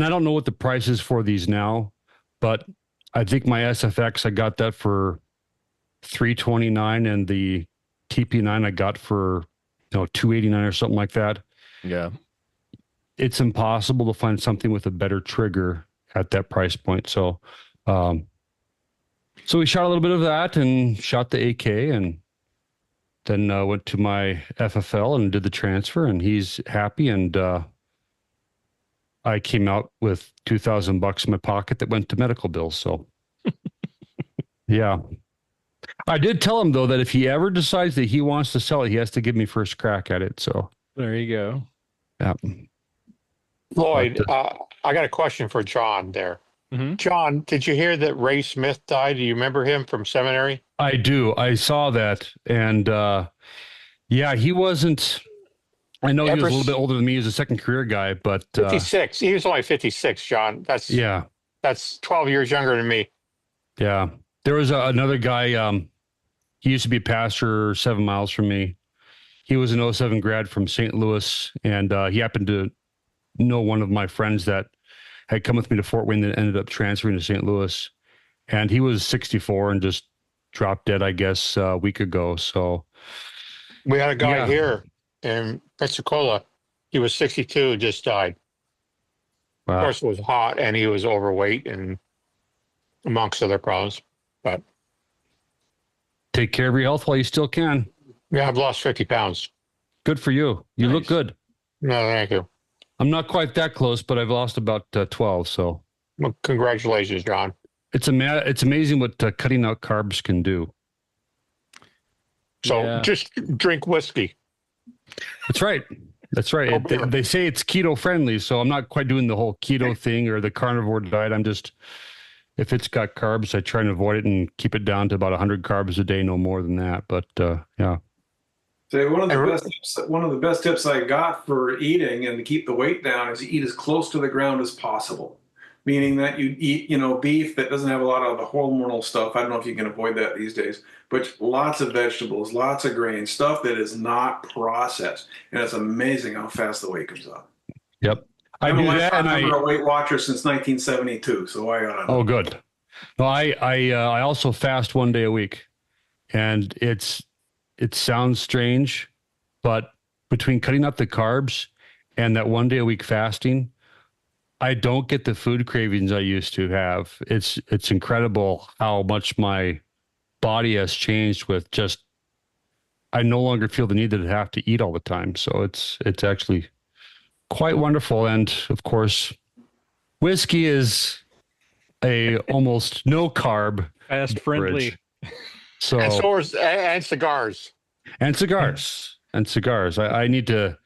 G: I don't know what the price is for these now, but I think my SFX, I got that for $329, and the TP9 I got for $289 or something like that.
C: Yeah.
G: It's impossible to find something with a better trigger at that price point. So, so we shot a little bit of that and shot the AK, and then went to my FFL and did the transfer, and he's happy. And I came out with $2,000 in my pocket that went to medical bills. So, yeah. I did tell him, though, that if he ever decides that he wants to sell it, he has to give me first crack at it. So
C: there you go.
G: Yeah.
E: Lloyd, I got a question for John there.
C: Mm-hmm.
E: John, did you hear that Ray Smith died? Do you remember him from seminary?
G: I do. I saw that. And yeah, he wasn't, I know he was a little bit older than me. He was a second career guy, but
E: 56. He was only 56, John. That's 12 years younger than me.
G: Yeah. There was another guy, he used to be a pastor 7 miles from me. He was an 07 grad from St. Louis, and he happened to know one of my friends that had come with me to Fort Wayne that ended up transferring to St. Louis. And he was 64 and just dropped dead, I guess, a week ago. So
E: we had a guy here in Pensacola. He was 62, just died.
G: Wow.
E: Of course, it was hot, and he was overweight, and amongst other problems. But
G: take care of your health while you still can.
E: Yeah, I've lost 50 pounds.
G: Good for you. You look good.
E: No, thank you.
G: I'm not quite that close, but I've lost about 12. So,
E: well, congratulations, John.
G: It's amazing what cutting out carbs can do.
E: So just drink whiskey.
G: That's right. That's right. They say it's keto friendly, so I'm not quite doing the whole keto thing or the carnivore diet. I'm just, if it's got carbs, I try and avoid it and keep it down to about 100 carbs a day, no more than that. But yeah.
I: So one of the best tips I got for eating and to keep the weight down is to eat as close to the ground as possible. Meaning that you eat, beef that doesn't have a lot of the hormonal stuff. I don't know if you can avoid that these days, but lots of vegetables, lots of grains, stuff that is not processed. And it's amazing how fast the weight comes up.
G: Yep.
I: I'm a Weight Watcher since 1972, so I got
G: Oh, good. No, I also fast 1 day a week, and it sounds strange, but between cutting out the carbs and that 1 day a week fasting, I don't get the food cravings I used to have. It's incredible how much my body has changed with just, I no longer feel the need to have to eat all the time. So it's actually quite wonderful. And of course, whiskey is a almost no carb
C: fast friendly.
G: So
E: and cigars.
G: And cigars. And cigars. I need to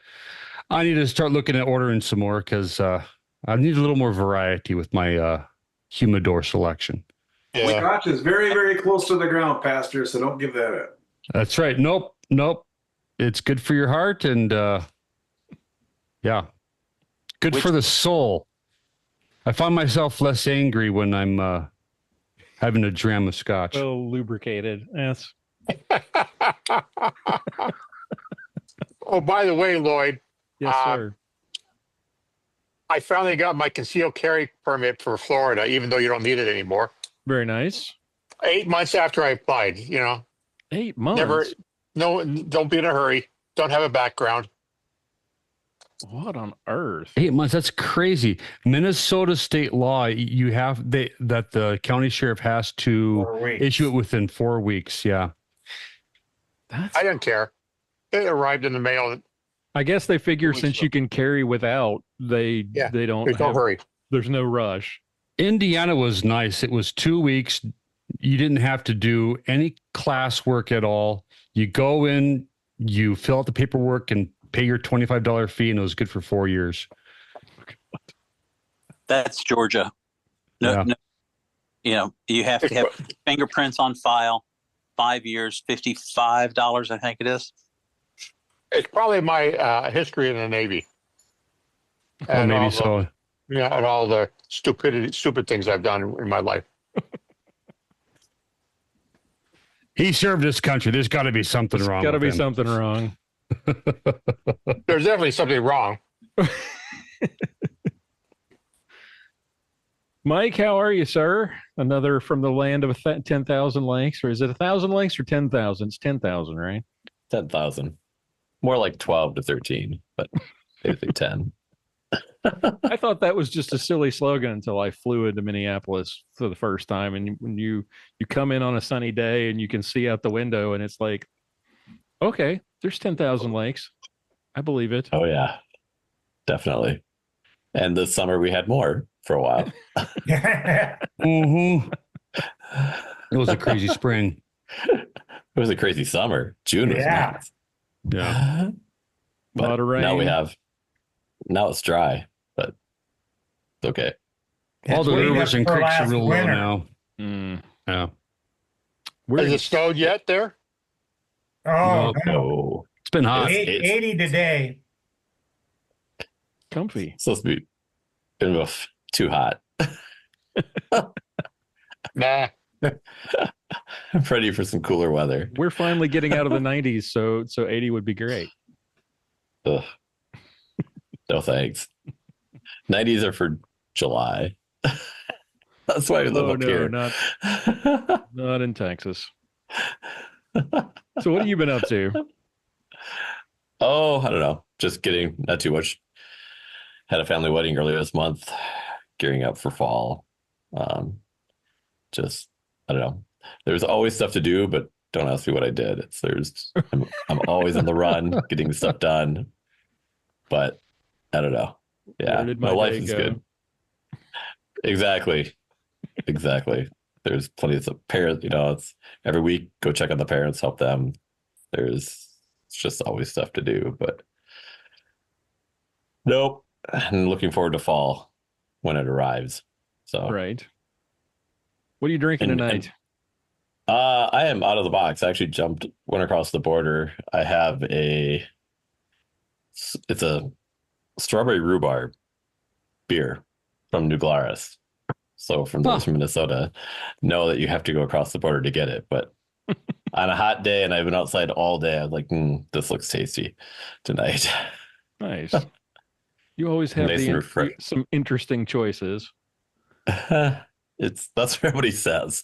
G: start looking at ordering some more, because I need a little more variety with my humidor selection.
I: Yeah. Scotch is very, very close to the ground, Pastor, so don't give that up.
G: That's right. Nope. It's good for your heart, and yeah, good for the soul. I find myself less angry when I'm having a dram of scotch.
C: Well lubricated, yes.
E: Oh, by the way, Lloyd.
C: Yes, sir.
E: I finally got my concealed carry permit for Florida, even though you don't need it anymore.
C: Very nice.
E: 8 months after I applied,
C: 8 months?
E: Don't be in a hurry. Don't have a background.
C: What on earth?
G: 8 months, that's crazy. Minnesota state law, that the county sheriff has to issue it within 4 weeks. Yeah.
E: I didn't care. It arrived in the mail.
C: I guess they figure since you can carry without, they don't.
E: There's no hurry.
C: There's no rush.
G: Indiana was nice. It was 2 weeks. You didn't have to do any classwork at all. You go in, you fill out the paperwork, and pay your $25 fee, and it was good for 4 years.
D: That's Georgia. No, you have to have fingerprints on file. 5 years, $55, I think it is.
E: It's probably my history in the Navy.
G: And maybe so.
E: Yeah, and all the stupid things I've done in my life.
G: He served this country. There's got to be something wrong.
C: There's got to be something wrong.
E: There's definitely something wrong.
C: Mike, how are you, sir? Another from the land of 10,000 links, or is it 1,000 links or 10,000? It's 10,000, right?
J: 10,000. More like 12 to 13, but basically 10.
C: I thought that was just a silly slogan until I flew into Minneapolis for the first time. And when you come in on a sunny day and you can see out the window, and it's like, okay, there's 10,000 lakes. I believe it.
J: Oh, yeah, definitely. And this summer we had more for a while.
G: Mm-hmm. It was a crazy spring.
J: It was a crazy summer. June was nuts.
C: Yeah.
J: But
C: a lot of rain.
J: Now it's dry, but it's okay.
G: All the rivers and creeks are real low now. Yeah.
E: Has it snowed yet there?
H: Oh,
J: No.
G: It's been hot.
H: 80 today.
C: Comfy.
J: It's supposed to be too hot.
E: Nah.
J: I'm ready for some cooler weather.
C: We're finally getting out of the 90s, so 80 would be great.
J: Ugh. No thanks. 90s are for July. That's why we live up here.
C: Not in Texas. So what have you been up to?
J: Oh, I don't know. Just getting not too much. Had a family wedding earlier this month, gearing up for fall. Just, I don't know. There's always stuff to do, but don't ask me what I did. I'm always on the run, getting stuff done. But I don't know. Yeah, my life is good. Exactly. There's plenty of parents, it's every week, go check on the parents, help them. It's just always stuff to do, but nope. I'm looking forward to fall when it arrives. So
C: right. What are you drinking tonight?
J: I am out of the box. I actually went across the border. I have it's a strawberry rhubarb beer from New Glarus. So from those from Minnesota, know that you have to go across the border to get it. But on a hot day, and I've been outside all day, I was like, this looks tasty tonight.
C: Nice. You always have some interesting choices.
J: That's what everybody says.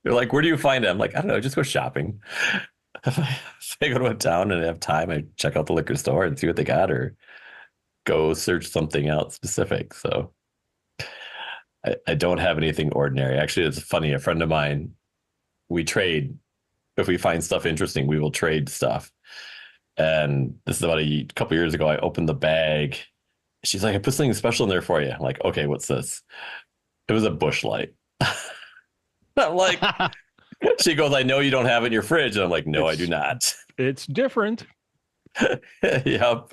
J: They're like, where do you find it? I'm like, I don't know, just go shopping. If I go to a town and I have time, I check out the liquor store and see what they got, or go search something out specific. So I don't have anything ordinary. Actually, it's funny. A friend of mine, we trade. If we find stuff interesting, we will trade stuff. And this is about a couple years ago. I opened the bag. She's like, I put something special in there for you. I'm like, okay, what's this? It was a Busch Light. I'm like, she goes, I know you don't have it in your fridge. And I'm like, no, I do not.
C: It's different.
J: Yep.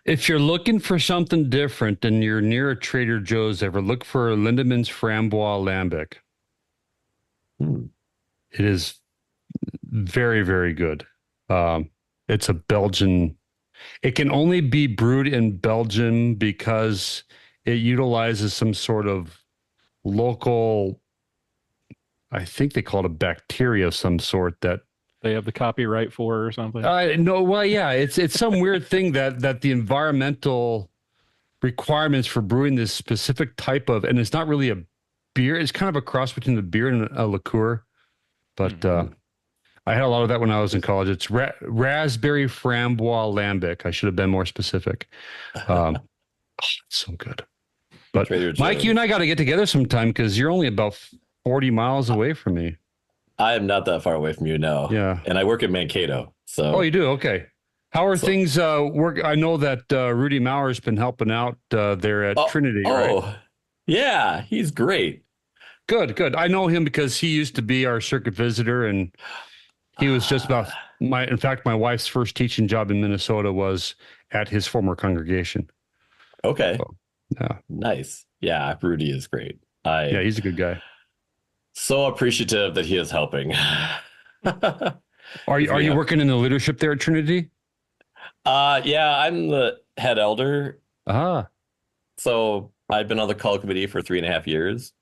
G: If you're looking for something different and you're near a Trader Joe's ever, look for Lindemann's Framboise Lambic. It is very, very good. It's a Belgian. It can only be brewed in Belgium because it utilizes some sort of local, I think they call it a bacteria of some sort that
C: they have the copyright for or something.
G: No, well, yeah, it's some weird thing that the environmental requirements for brewing this specific type of, and it's not really a beer. It's kind of a cross between the beer and a liqueur. But I had a lot of that when I was in college. It's raspberry framboise lambic. I should have been more specific. It's so good. But Mike, you and I got to get together sometime because you're only about 40 miles away from me.
J: I am not that far away from you, no.
G: Yeah.
J: And I work in Mankato. So.
G: Oh, you do? Okay. How are things work? I know that Rudy Mauer's been helping out there at Trinity, right?
J: Oh, yeah. He's great.
G: Good. I know him because he used to be our circuit visitor, and he was just about in fact, my wife's first teaching job in Minnesota was at his former congregation.
J: Okay.
G: So, yeah.
J: Nice. Yeah. Rudy is great.
G: Yeah, he's a good guy.
J: So appreciative that he is helping.
G: Are you working in the leadership there at Trinity?
J: Yeah, I'm the head elder. So I've been on the call committee for 3.5 years.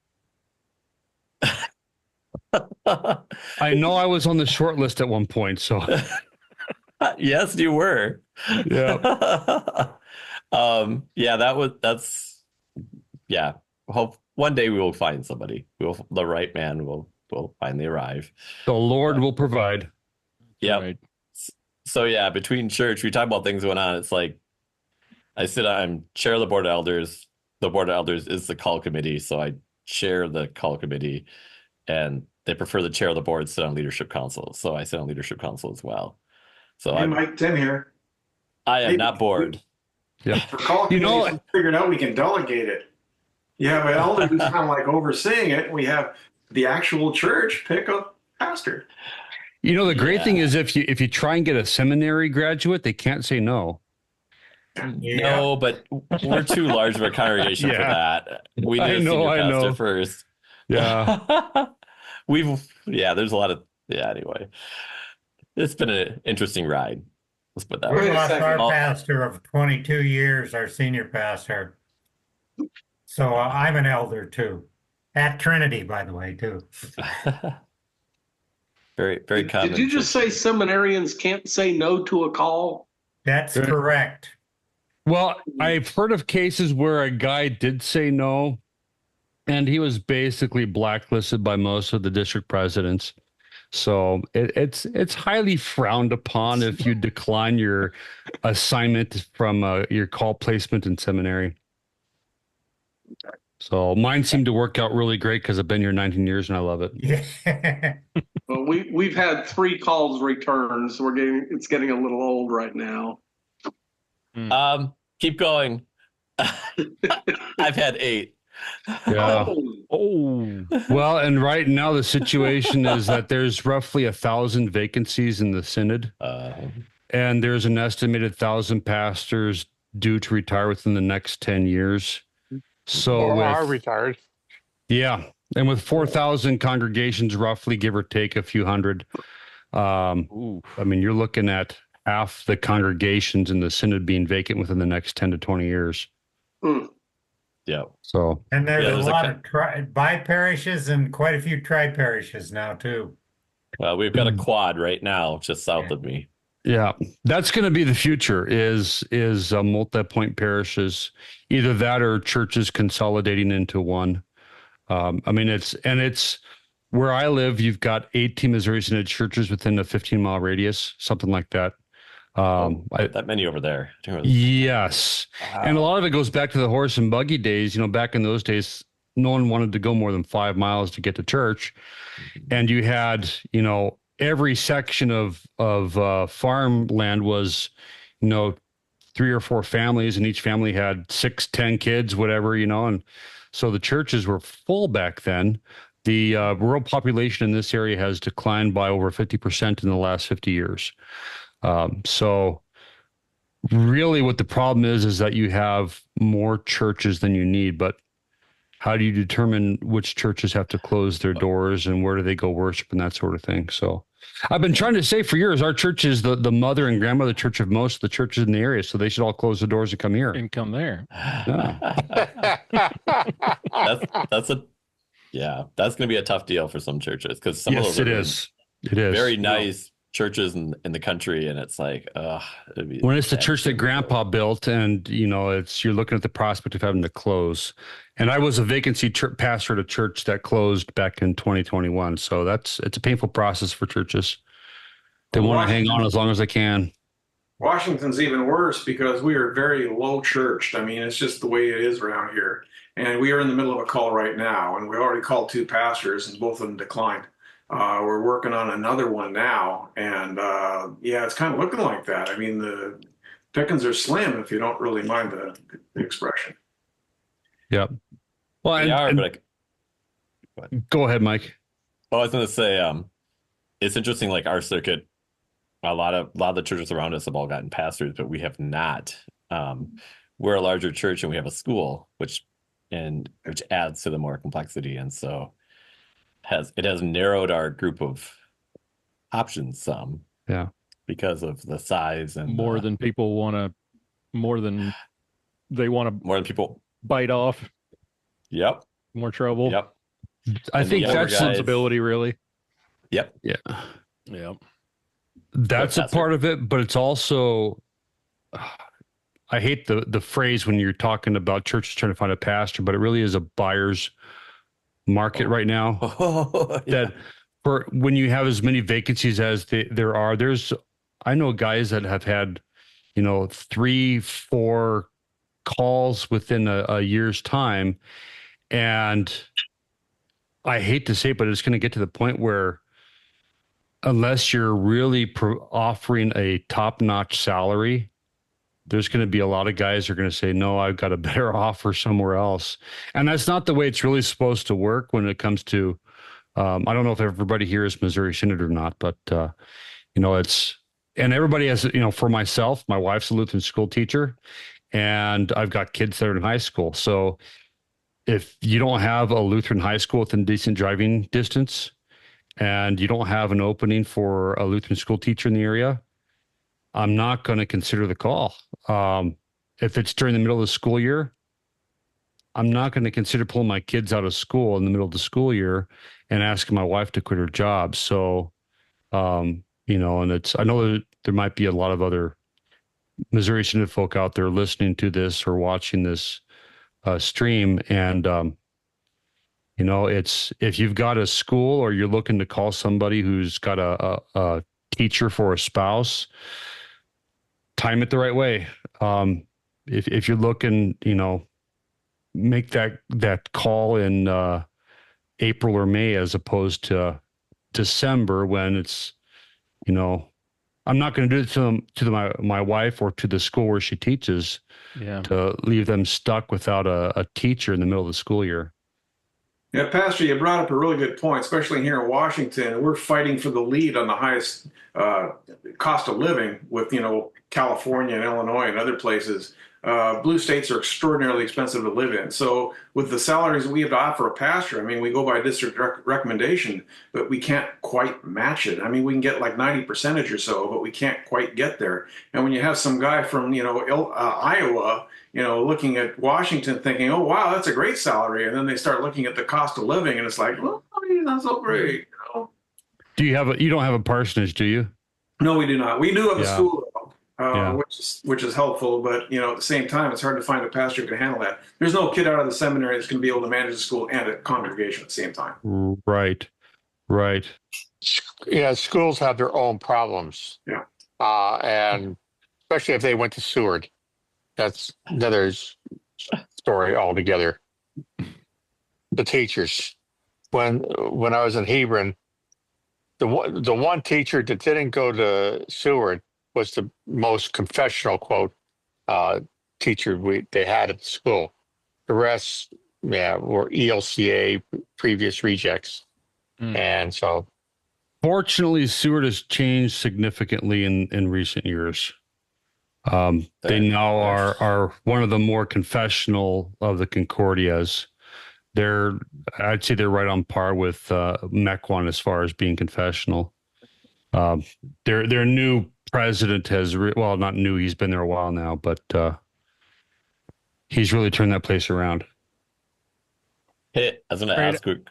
G: I know I was on the short list at one point, so.
J: Yes, you were.
G: Yeah.
J: Yeah, that's yeah, hope one day we will find somebody. The right man will finally arrive.
G: The Lord will provide.
J: Yep.
C: Right.
J: So yeah, between church, we talk about things going on. It's like I'm chair of the board of elders. The board of elders is the call committee, so I chair the call committee, and they prefer the chair of the board sit on leadership council. So I sit on leadership council as well. So
I: Hey, Mike, Tim here.
J: I am
I: Hey,
J: not bored.
G: Yeah.
I: For call committees, we figured out we can delegate it. You have an elder who's kind of like overseeing it. We have the actual church pick a pastor.
G: The great thing is if you try and get a seminary graduate, they can't say no.
J: No, but we're too large of a congregation for that. We need a senior pastor first.
G: Yeah.
J: There's a lot of, anyway. It's been an interesting ride. Let's put that
H: We
J: way.
H: lost our pastor of 22 years, our senior pastor. So I'm an elder too. At Trinity, by the way, too.
J: Very, very common.
F: Did you just say seminarians can't say no to a call?
H: That's correct.
G: Well, I've heard of cases where a guy did say no, and he was basically blacklisted by most of the district presidents. So it's highly frowned upon if you decline your assignment from your call placement in seminary. So mine seemed to work out really great because I've been here 19 years and I love it.
H: Yeah.
F: Well, we've had 3 calls returned, so it's getting a little old right now.
J: Keep going. I've had 8.
G: Yeah.
C: Oh,
G: Well, and right now the situation is that there's roughly 1,000 vacancies in the synod, and there's an estimated 1,000 pastors due to retire within the next 10 years. So
E: are retired.
G: Yeah, and with 4,000 congregations, roughly, give or take a few hundred, I mean, you're looking at half the congregations in the synod being vacant within the next 10 to 20 years.
F: Mm.
J: Yeah.
G: So,
H: and there's a lot of bi-parishes and quite a few tri-parishes now, too.
J: Well, we've got a quad right now just south of me.
G: yeah, that's going to be the future is multi-point parishes, either that or churches consolidating into one. I mean, it's where I live, you've got 18 Missouri Synod churches within a 15-mile radius, something like that.
J: That many over there.
G: Yes. Wow. And a lot of it goes back to the horse and buggy days. Back in those days, no one wanted to go more than 5 miles to get to church. And you had, every section of farmland was, 3 or 4 families, and each family had 6, 10 kids, whatever, and so the churches were full back then. The rural population in this area has declined by over 50% in the last 50 years. So really what the problem is that you have more churches than you need, but how do you determine which churches have to close their doors and where do they go worship and that sort of thing? So I've been trying to say for years, our church is the mother and grandmother church of most of the churches in the area. So they should all close the doors and come here.
C: And come there.
G: Yeah.
J: That's going to be a tough deal for some churches because some of those
G: it is
J: very nice churches in the country, and it's like
G: when it's the church that Grandpa built, and you're looking at the prospect of having to close. And I was a vacancy pastor at a church that closed back in 2021, so it's a painful process for churches. They want to hang on as long as they can.
I: Washington's even worse because we are very low churched. I mean, it's just the way it is around here. And we are in the middle of a call right now, and we already called 2 pastors, and both of them declined. We're working on another one now, and it's kind of looking like that. I mean, the pickings are slim if you don't really mind the expression.
G: Yep. Well, go ahead, Mike.
J: Well, I was going to say, it's interesting. Like our circuit, a lot of the churches around us have all gotten pastors, but we have not. We're a larger church, and we have a school, which adds to the more complexity, and so it has narrowed our group of options some.
G: Yeah,
J: because of the size and
C: more than people want to, more than
J: people
C: bite off.
J: Yep.
C: More trouble.
J: Yep.
G: I think that's
C: responsibility, really.
J: Yep.
G: Yeah.
C: Yep.
G: That's a part of it, but it's also, I hate the phrase when you're talking about churches trying to find a pastor, but it really is a buyer's market right now.
J: Yeah.
G: That for when you have as many vacancies as there are, I know guys that have had, 3-4 calls within a year's time. And I hate to say it, but it's going to get to the point where unless you're really offering a top-notch salary, there's going to be a lot of guys who are going to say, no, I've got a better offer somewhere else. And that's not the way it's really supposed to work when it comes to, I don't know if everybody here is Missouri Synod or not, but, and everybody has, for myself, my wife's a Lutheran school teacher, and I've got kids that are in high school. So if you don't have a Lutheran high school within decent driving distance, and you don't have an opening for a Lutheran school teacher in the area, I'm not going to consider the call. If it's during the middle of the school year, I'm not going to consider pulling my kids out of school in the middle of the school year and asking my wife to quit her job. So, and I know that there might be a lot of other Missouri Synod folk out there listening to this or watching this stream. And, it's, if you've got a school or you're looking to call somebody who's got a teacher for a spouse, time it the right way. If you're looking, make that call in April or May as opposed to December when it's, I'm not going to do it to my wife or to the school where she teaches to leave them stuck without a teacher in the middle of the school year.
I: Yeah, Pastor, you brought up a really good point, especially here in Washington. We're fighting for the lead on the highest cost of living with, California and Illinois and other places. Blue states are extraordinarily expensive to live in. So with the salaries we have to offer a pastor, we go by district recommendation, but we can't quite match it. We can get like 90% or so, but we can't quite get there. And when you have some guy from, Iowa, looking at Washington thinking, oh, wow, that's a great salary. And then they start looking at the cost of living and it's like, well, not so great.
G: You don't have a parsonage, do you?
I: No, we do not. We do have a school,
G: Yeah.
I: which is helpful, but at the same time, it's hard to find a pastor who can handle that. There's no kid out of the seminary that's going to be able to manage a school and a congregation at the same time.
G: Right.
E: Yeah, schools have their own problems.
I: Yeah.
E: And especially if they went to Seward. That's another story altogether. The teachers. When I was in Hebron, the one teacher that didn't go to Seward was the most confessional quote teacher they had at the school. The rest, were ELCA previous rejects. And so,
G: fortunately, Seward has changed significantly in recent years. They now are one of the more confessional of the Concordias. I'd say they're right on par with Mequon as far as being confessional. Their new president has, not new, he's been there a while now, but he's really turned that place around.
J: Hey, I was going to ask, are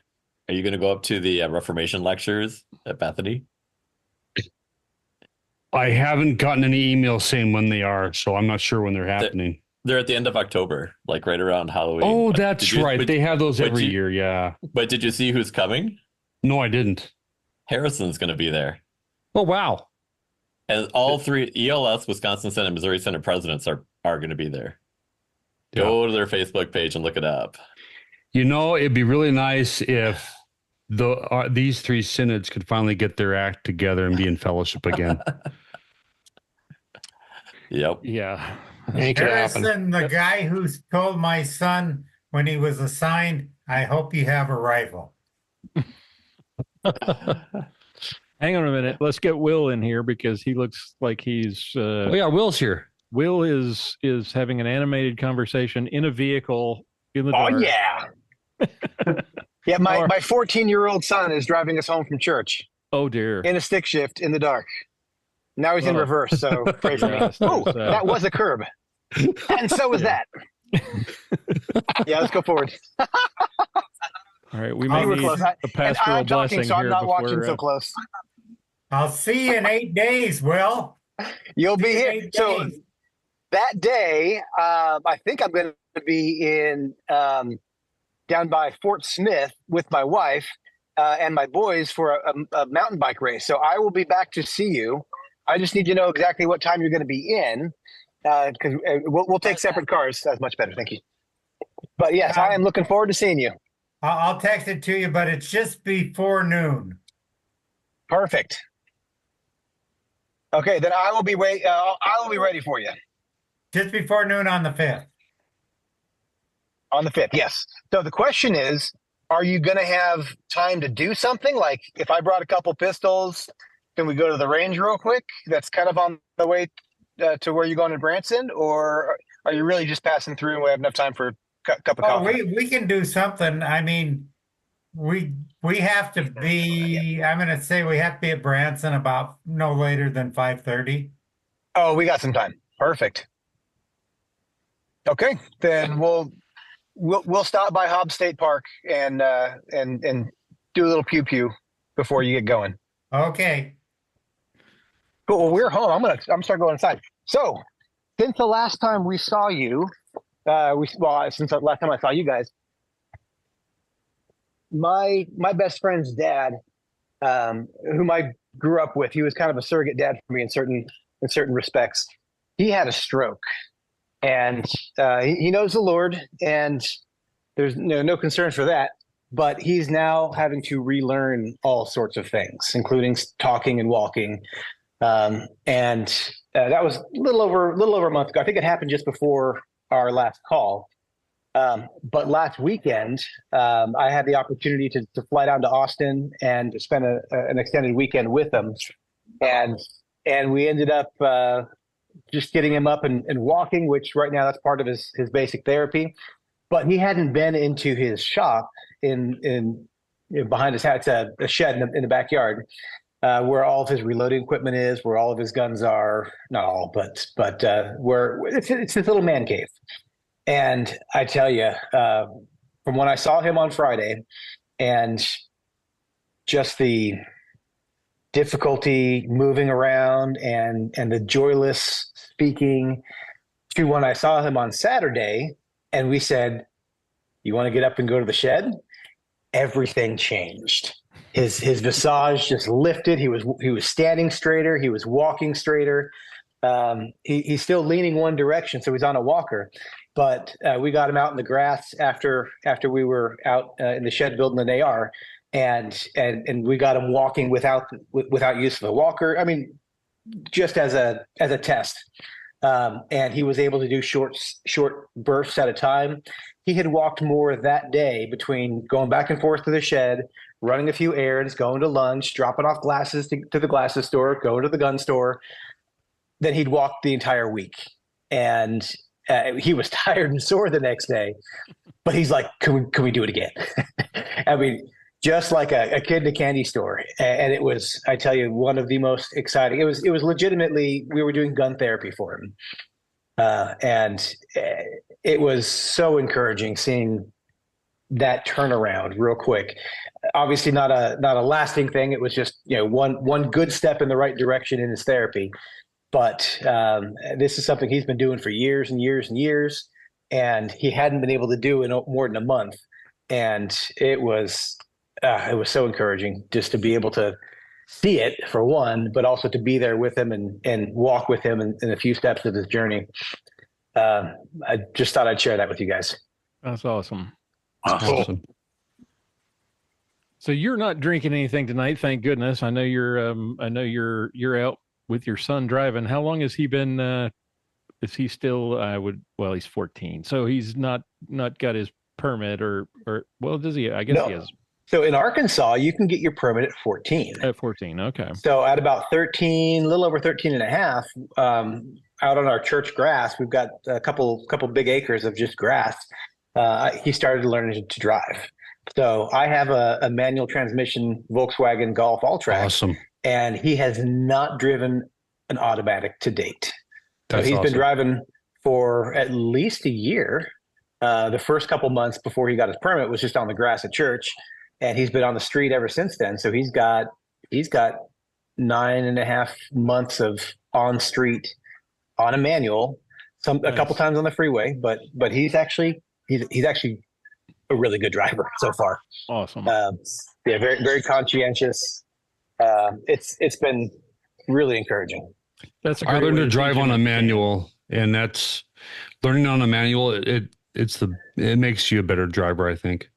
J: you going to go up to the Reformation lectures at Bethany?
G: I haven't gotten any emails saying when they are, so I'm not sure when they're happening.
J: They're at the end of October, like right around Halloween.
G: Oh, that's right. They have those every year, yeah.
J: But did you see who's coming?
G: No, I didn't.
J: Harrison's going to be there.
G: Oh, wow.
J: And all three ELS, Wisconsin Synod, Missouri Synod presidents are going to be there. Go to their Facebook page and look it up.
G: It'd be really nice if these three synods could finally get their act together and be in fellowship again.
J: Yep.
C: Yeah.
H: Harrison, the guy who told my son when he was assigned, I hope you have a rifle.
C: Hang on a minute. Let's get Will in here because he looks like he's.
G: Will's here.
C: Will is having an animated conversation in a vehicle in the dark.
K: Oh yeah, yeah. My 14-year-old son is driving us home from church.
C: Oh dear.
K: In a stick shift in the dark. Now he's in reverse. So pray for me. Oh, that was a curb, and so was that. Yeah, let's go forward.
C: All right, we may need a pastoral
K: I'm talking,
C: blessing
K: so I'm
C: here
K: not watching
C: before,
K: so close.
H: I'll see you in 8 days, Will.
K: You'll be here. So that day, I think I'm going to be in down by Fort Smith with my wife and my boys for a mountain bike race. So I will be back to see you. I just need to know exactly what time you're going to be in, because we'll take separate cars. That's much better. Thank you. But yes, I am looking forward to seeing you.
H: I'll text it to you, but it's just before noon.
K: Perfect. Okay, then I will be ready for you.
H: Just before noon on the 5th.
K: On the 5th, yes. So the question is, are you going to have time to do something? Like if I brought a couple pistols, can we go to the range real quick? That's kind of on the way to where you're going in Branson, or are you really just passing through and we have enough time for a cup of coffee?
H: We can do something. I mean, we have to be, I'm going to say we have to be at Branson about no later than 5:30.
K: Oh, we got some time. Perfect. Okay, then we'll stop by Hobbs State Park and do a little pew pew before you get going.
H: Okay.
K: Cool. Well, we're home. I'm gonna start going inside. So, since the last time we saw you, since the last time I saw you guys, my best friend's dad, whom I grew up with, he was kind of a surrogate dad for me in certain respects. He had a stroke, and he knows the Lord, and there's no concern for that. But he's now having to relearn all sorts of things, including talking and walking. And that was a little over a month ago. I think it happened just before our last call. But last weekend, I had the opportunity to fly down to Austin and spend an extended weekend with him. And we ended up just getting him up and walking, which right now that's part of his basic therapy. But he hadn't been into his shop in behind his house. It's a shed in the backyard. Where all of his reloading equipment is, where all of his guns are, not all, but where it's his little man cave. And I tell you, from when I saw him on Friday, and just the difficulty moving around and the joyless speaking, to when I saw him on Saturday, and we said, "You want to get up and go to the shed?" Everything changed. His visage just lifted. He was standing straighter. He was walking straighter. He's still leaning one direction, so he's on a walker. But we got him out in the grass after we were out in the shed building an AR, and we got him walking without use of a walker. I mean, just as a test. And he was able to do short bursts at a time. He had walked more that day between going back and forth to the shed, running a few errands, going to lunch, dropping off glasses to the glasses store, going to the gun store, than he'd walked the entire week. And he was tired and sore the next day, but he's like, can we do it again? I mean, just like a kid in a candy store. And it was, I tell you, one of the most exciting. It was legitimately, we were doing gun therapy for him. And it was so encouraging seeing that turnaround real quick. Obviously not a lasting thing. It was just, one good step in the right direction in his therapy. But this is something he's been doing for years and years and years, and he hadn't been able to do in more than a month. And it was so encouraging just to be able to see it, for one, but also to be there with him and walk with him in a few steps of his journey. I just thought I'd share that with you guys.
C: That's awesome.
G: Awesome.
C: So you're not drinking anything tonight, thank goodness. I know you're out with your son driving. How long has he been? Is he still? He's 14, so he's not got his permit or well, does he? I guess
K: No.
C: he has.
K: So in Arkansas, you can get your permit at 14.
C: At 14, okay.
K: So at about 13, a little over 13 and a half, out on our church grass, we've got a couple big acres of just grass. He started learning to drive. So I have a manual transmission Volkswagen Golf Alltrack.
G: Awesome.
K: And he has not driven an automatic to date. So he's been driving for at least a year. The first couple months before he got his permit was just on the grass at church, and he's been on the street ever since then. So he's got 9.5 months of on street on a manual. a couple times on the freeway, but he's actually a really good driver so far.
C: Awesome.
K: Yeah, very very conscientious. It's been really encouraging.
C: That's a
G: I
C: great
G: learned
C: way
G: to drive
C: teach
G: on
C: him
G: a
C: to
G: manual, and that's learning on a manual. It makes you a better driver, I think.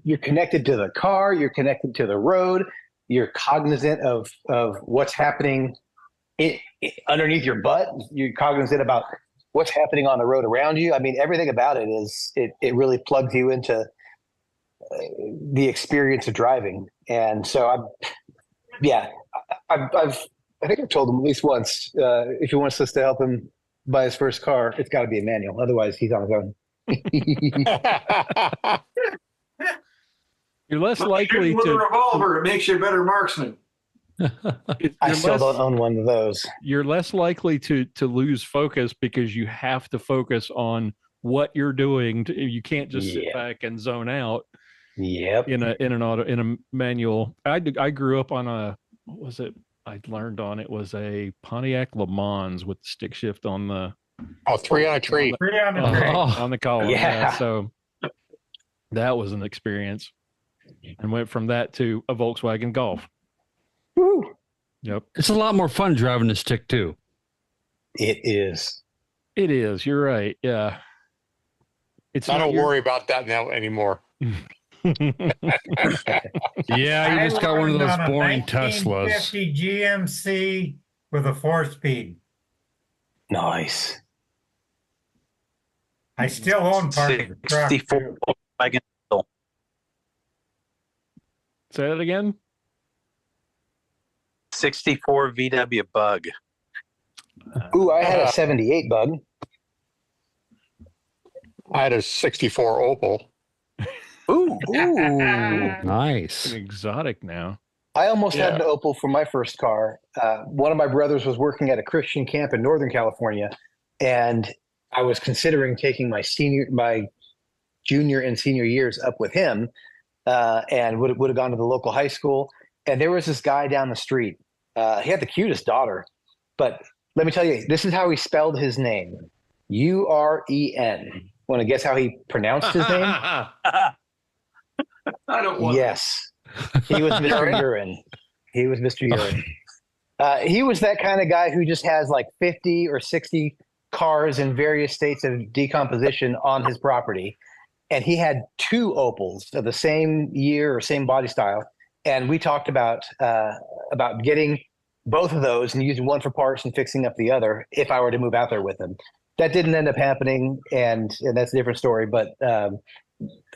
K: You're connected to the car. You're connected to the road. You're cognizant of what's happening underneath your butt. You're cognizant about what's happening on the road around you. I mean, everything about it is it really plugs you into the experience of driving. And so I think I've told him at least once, if he wants us to help him buy his first car, it's got to be a manual. Otherwise, he's on his own.
C: You're less likely
I: With a
C: to.
I: revolver, it makes you a better marksman.
K: I still don't own one of those.
C: You're less likely to lose focus because you have to focus on what you're doing. You can't just sit back and zone out.
K: Yep.
C: In a manual. I grew up on what was it? I learned on it was a Pontiac Le Mans with the stick shift on the
E: 3 on a tree.
C: On the column.
K: Yeah.
C: So that was an experience, and went from that to a Volkswagen Golf.
K: Woo.
C: Yep.
G: It's a lot more fun driving the stick too.
K: It is.
C: It is. You're right. Yeah.
E: I don't worry about that now anymore.
G: Yeah, you just got one of those boring Teslas.
H: 1950 GMC with a 4-speed.
K: Nice.
H: I still own part of the truck.
D: 64 Volkswagen.
C: Say that again.
D: 64 VW Bug.
K: Ooh, I had a 78 Bug.
E: I had a 64 Opel.
K: Ooh.
G: Nice.
C: An exotic now.
K: I almost had an Opel for my first car. One of my brothers was working at a Christian camp in Northern California, and I was considering taking my junior and senior years up with him, and would have gone to the local high school. And there was this guy down the street. He had the cutest daughter, but let me tell you, this is how he spelled his name: Uren. Want to guess how he pronounced his name?
I: I don't want.
K: Yes, he was Mr. Urine. He was Mr. Urine. He was that kind of guy who just has like 50 or 60 cars in various states of decomposition on his property, and he had 2 Opels of the same year or same body style. And we talked about getting both of those and using one for parts and fixing up the other if I were to move out there with him. That didn't end up happening, and that's a different story. But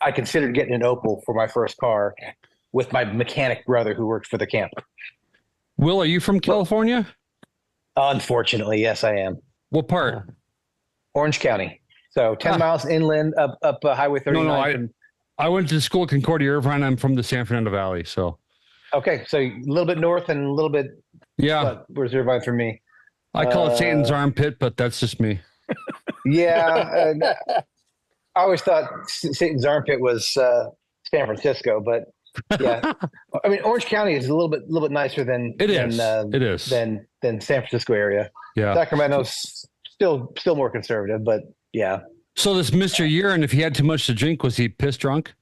K: I considered getting an Opel for my first car with my mechanic brother who worked for the camp.
G: Will, are you from California?
K: Unfortunately, yes, I am.
G: What part?
K: Orange County. So 10 miles inland up Highway 39.
G: No, I went to school at Concordia Irvine. I'm from the San Fernando Valley. So
K: okay, so a little bit north and a little bit where's Irvine for me?
G: I call it Satan's armpit, but that's just me.
K: Yeah. I always thought Satan's armpit was San Francisco, but yeah. I mean, Orange County is a little bit nicer than
G: it is
K: than San Francisco area.
G: Yeah.
K: Sacramento's still more conservative, but yeah.
G: So this Mr. Urine, if he had too much to drink, was he piss drunk?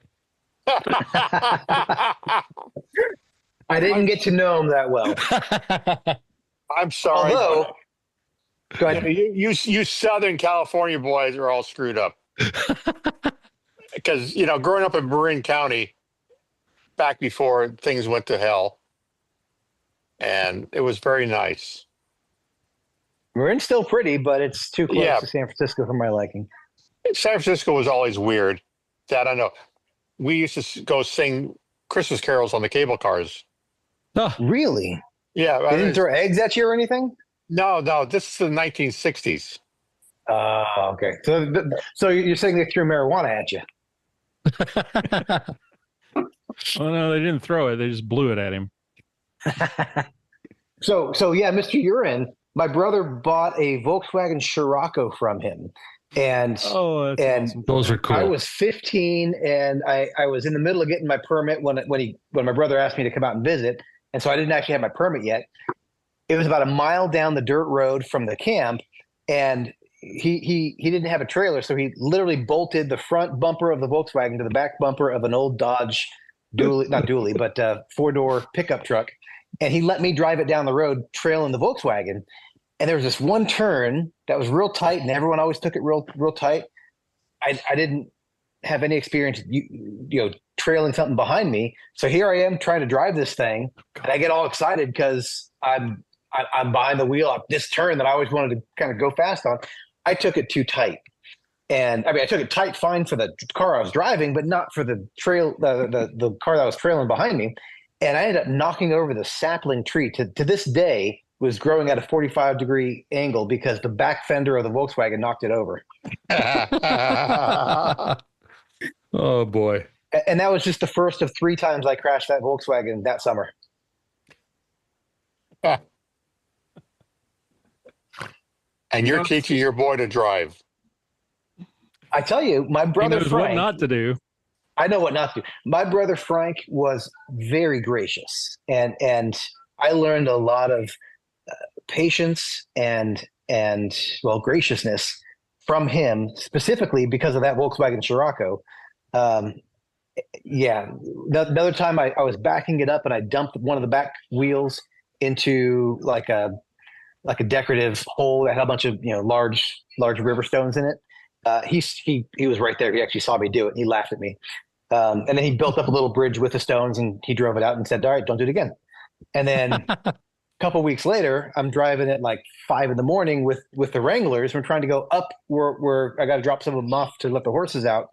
K: I didn't get to know him that well.
E: I'm sorry.
K: Although, go ahead.
E: You Southern California boys are all screwed up. Because, growing up in Marin County, back before things went to hell, and it was very nice.
K: Marin's still pretty, but it's too close to San Francisco for my liking.
E: San Francisco was always weird. That I know. We used to go sing Christmas carols on the cable cars.
K: Oh, really?
E: Yeah.
K: They didn't throw eggs at you or anything?
E: No. This is the 1960s.
K: Okay. So you're saying they threw marijuana at you?
C: Oh no, they didn't throw it; they just blew it at him.
K: So yeah, Mr. Urine, my brother bought a Volkswagen Scirocco from him, and
C: awesome.
G: Those are cool.
K: I was 15, and I was in the middle of getting my permit when my brother asked me to come out and visit, and so I didn't actually have my permit yet. It was about a mile down the dirt road from the camp, and he didn't have a trailer, so he literally bolted the front bumper of the Volkswagen to the back bumper of an old Dodge not dually, but 4-door pickup truck. And he let me drive it down the road, trailing the Volkswagen. And there was this one turn that was real tight, and everyone always took it real tight. I didn't have any experience, trailing something behind me. So here I am trying to drive this thing, and I get all excited because I'm behind the wheel of this turn that I always wanted to kind of go fast on. I took it too tight. And I took it tight fine for the car I was driving, but not for the the car that was trailing behind me. And I ended up knocking over the sapling tree. To this day, was growing at a 45-degree angle because the back fender of the Volkswagen knocked it over.
C: Oh boy!
K: And that was just the first of 3 times I crashed that Volkswagen that summer.
E: And you're teaching your boy to drive.
K: I tell you, my brother
C: he knows
K: Frank.
C: what not to do.
K: I know what not to do. My brother Frank was very gracious, and I learned a lot of patience and graciousness from him, specifically because of that Volkswagen Scirocco. Another time I was backing it up and I dumped one of the back wheels into like a decorative hole that had a bunch of large river stones in it. He was right there. He actually saw me do it. And he laughed at me. And then he built up a little bridge with the stones and he drove it out and said, "All right, don't do it again." And then a couple of weeks later, I'm driving at like 5 a.m. with the Wranglers. We're trying to go up where I got to drop some of them off to let the horses out.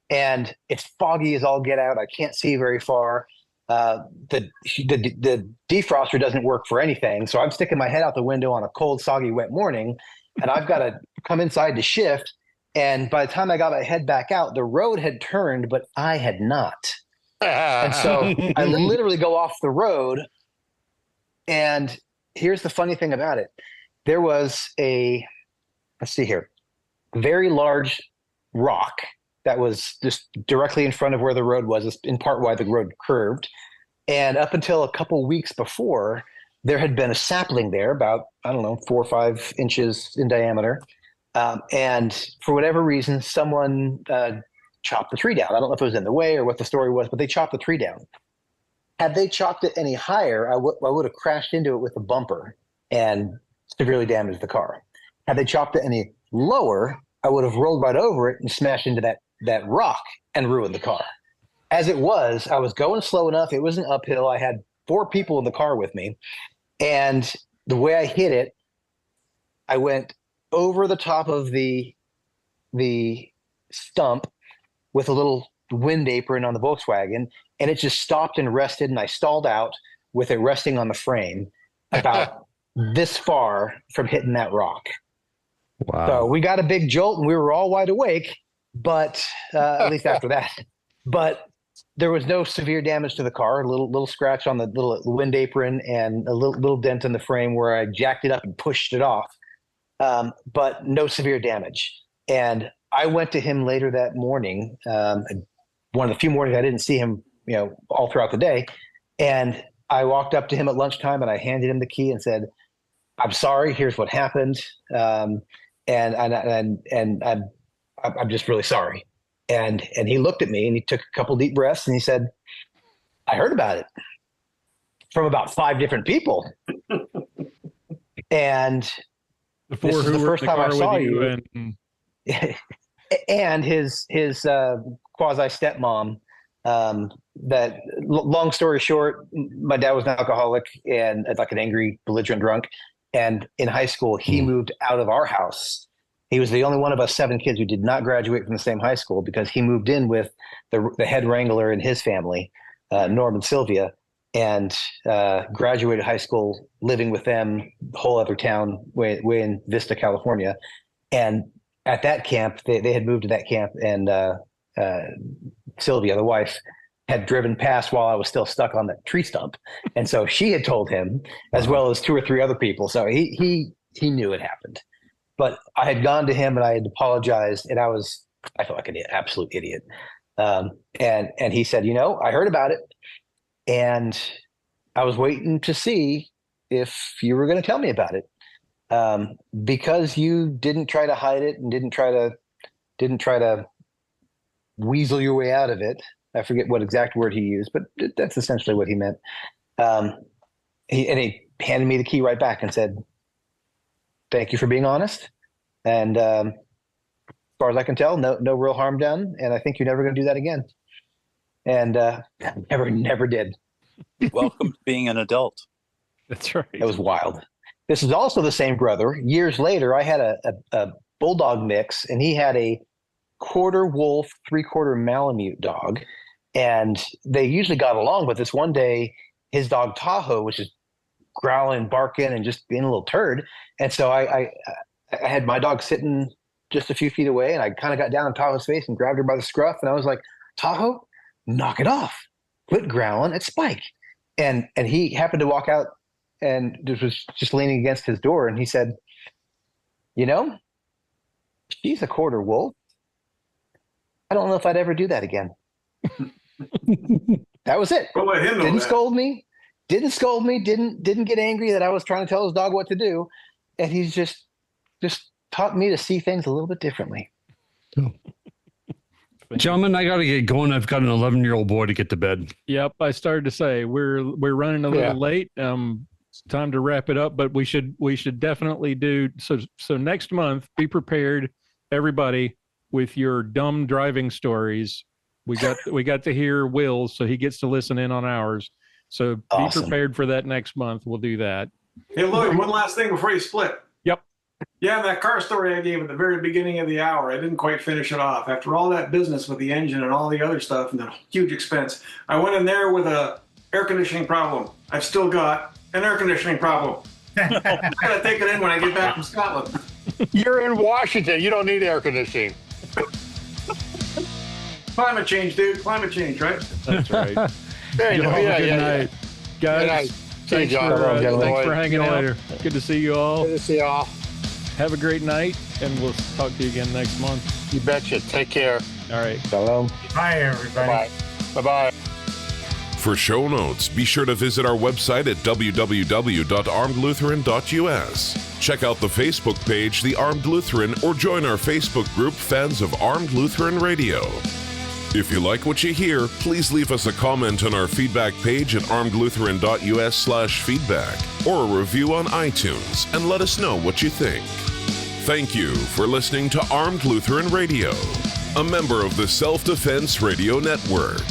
K: And it's foggy as all get out. I can't see very far. The defroster doesn't work for anything. So I'm sticking my head out the window on a cold, soggy, wet morning. And I've got to come inside to shift. And by the time I got my head back out, the road had turned, but I had not. And so I literally go off the road. And here's the funny thing about it. There was let's see here, very large rock that was just directly in front of where the road was, in part why the road curved. And up until a couple weeks before, there had been a sapling there about, 4 or 5 inches in diameter. And for whatever reason, someone chopped the tree down. I don't know if it was in the way or what the story was, but they chopped the tree down. Had they chopped it any higher, I would have crashed into it with a bumper and severely damaged the car. Had they chopped it any lower, I would have rolled right over it and smashed into that rock and ruined the car. As it was, I was going slow enough. It was an uphill. I had 4 people in the car with me. And the way I hit it, I went over the top of the stump with a little wind apron on the Volkswagen, and it just stopped and rested, and I stalled out with it resting on the frame about this far from hitting that rock.
C: Wow.
K: So we got a big jolt, and we were all wide awake, but at least after that. But there was no severe damage to the car, a little scratch on the little wind apron and a little dent in the frame where I jacked it up and pushed it off. But no severe damage. And I went to him later that morning, one of the few mornings I didn't see him, all throughout the day. And I walked up to him at lunchtime and I handed him the key and said, "I'm sorry, here's what happened. And I'm just really sorry." And he looked at me and he took a couple deep breaths and he said, "I heard about it from about 5 different people." And
C: The
K: this
C: 4
K: is
C: who
K: the
C: were
K: first
C: in the
K: time I
C: car
K: saw
C: with
K: you. And his quasi stepmom. That long story short, my dad was an alcoholic and like an angry, belligerent drunk. And in high school, he moved out of our house. He was the only one of us 7 kids who did not graduate from the same high school because he moved in with the head wrangler in his family, Norm and Sylvia, and graduated high school living with them, the whole other town way in Vista, California. And at that camp, they had moved to that camp, and Sylvia, the wife, had driven past while I was still stuck on that tree stump. And so she had told him, as well as 2 or 3 other people. So he knew it happened. But I had gone to him and I had apologized, and I felt like an absolute idiot. And he said, "I heard about it, and I was waiting to see if you were going to tell me about it." because you didn't try to hide it and didn't try to weasel your way out of it. I forget what exact word he used, but that's essentially what he meant. He handed me the key right back and said, "Thank you for being honest. And as far as I can tell, no real harm done. And I think you're never going to do that again." And never did.
D: Welcome to being an adult.
C: That's right.
K: It was wild. This is also the same brother. Years later, I had a bulldog mix, and he had a quarter wolf, 3/4 Malamute dog. And they usually got along, but this one day, his dog Tahoe was just growling, barking, and just being a little turd. And so I had my dog sitting just a few feet away, and I kind of got down on Tahoe's face and grabbed her by the scruff, and I was like, "Tahoe, knock it off. Quit growling at Spike." And he happened to walk out and was just leaning against his door, and he said, "She's a quarter wolf. I don't know if I'd ever do that again." That was it.
I: Well, let him know
K: Didn't
I: that.
K: scold me. Didn't get angry that I was trying to tell his dog what to do. And he's just taught me to see things a little bit differently.
G: Gentlemen, I got to get going. I've got an 11-year-old boy to get to bed.
C: Yep, I started to say we're running a little late. It's time to wrap it up, but we should definitely do so next month. Be prepared, everybody, with your dumb driving stories. We got to hear Will's, so he gets to listen in on ours. So be prepared for that next month. We'll do that.
I: Hey, Lloyd, one last thing before you split.
C: Yep.
I: Yeah, that car story I gave at the very beginning of the hour, I didn't quite finish it off. After all that business with the engine and all the other stuff and the huge expense, I went in there with a air conditioning problem. I've still got an air conditioning problem. I'm going to take it in when I get back from Scotland.
E: You're in Washington. You don't need air conditioning.
I: Climate change, dude. Climate change, right?
C: That's right.
E: There you go.
C: Good night. Guys.
E: Good night.
C: Thanks for hanging later. Good to see you all.
E: Good to see you all.
C: Have a great night, and we'll talk to you again next month.
E: You betcha. Take care.
C: All right.
K: Shalom.
H: Bye, everybody.
E: Bye. Bye-bye.
B: For show notes, be sure to visit our website at www.armedlutheran.us. Check out the Facebook page, The Armed Lutheran, or join our Facebook group, Fans of Armed Lutheran Radio. If you like what you hear, please leave us a comment on our feedback page at armedlutheran.us/feedback or a review on iTunes and let us know what you think. Thank you for listening to Armed Lutheran Radio, a member of the Self-Defense Radio Network.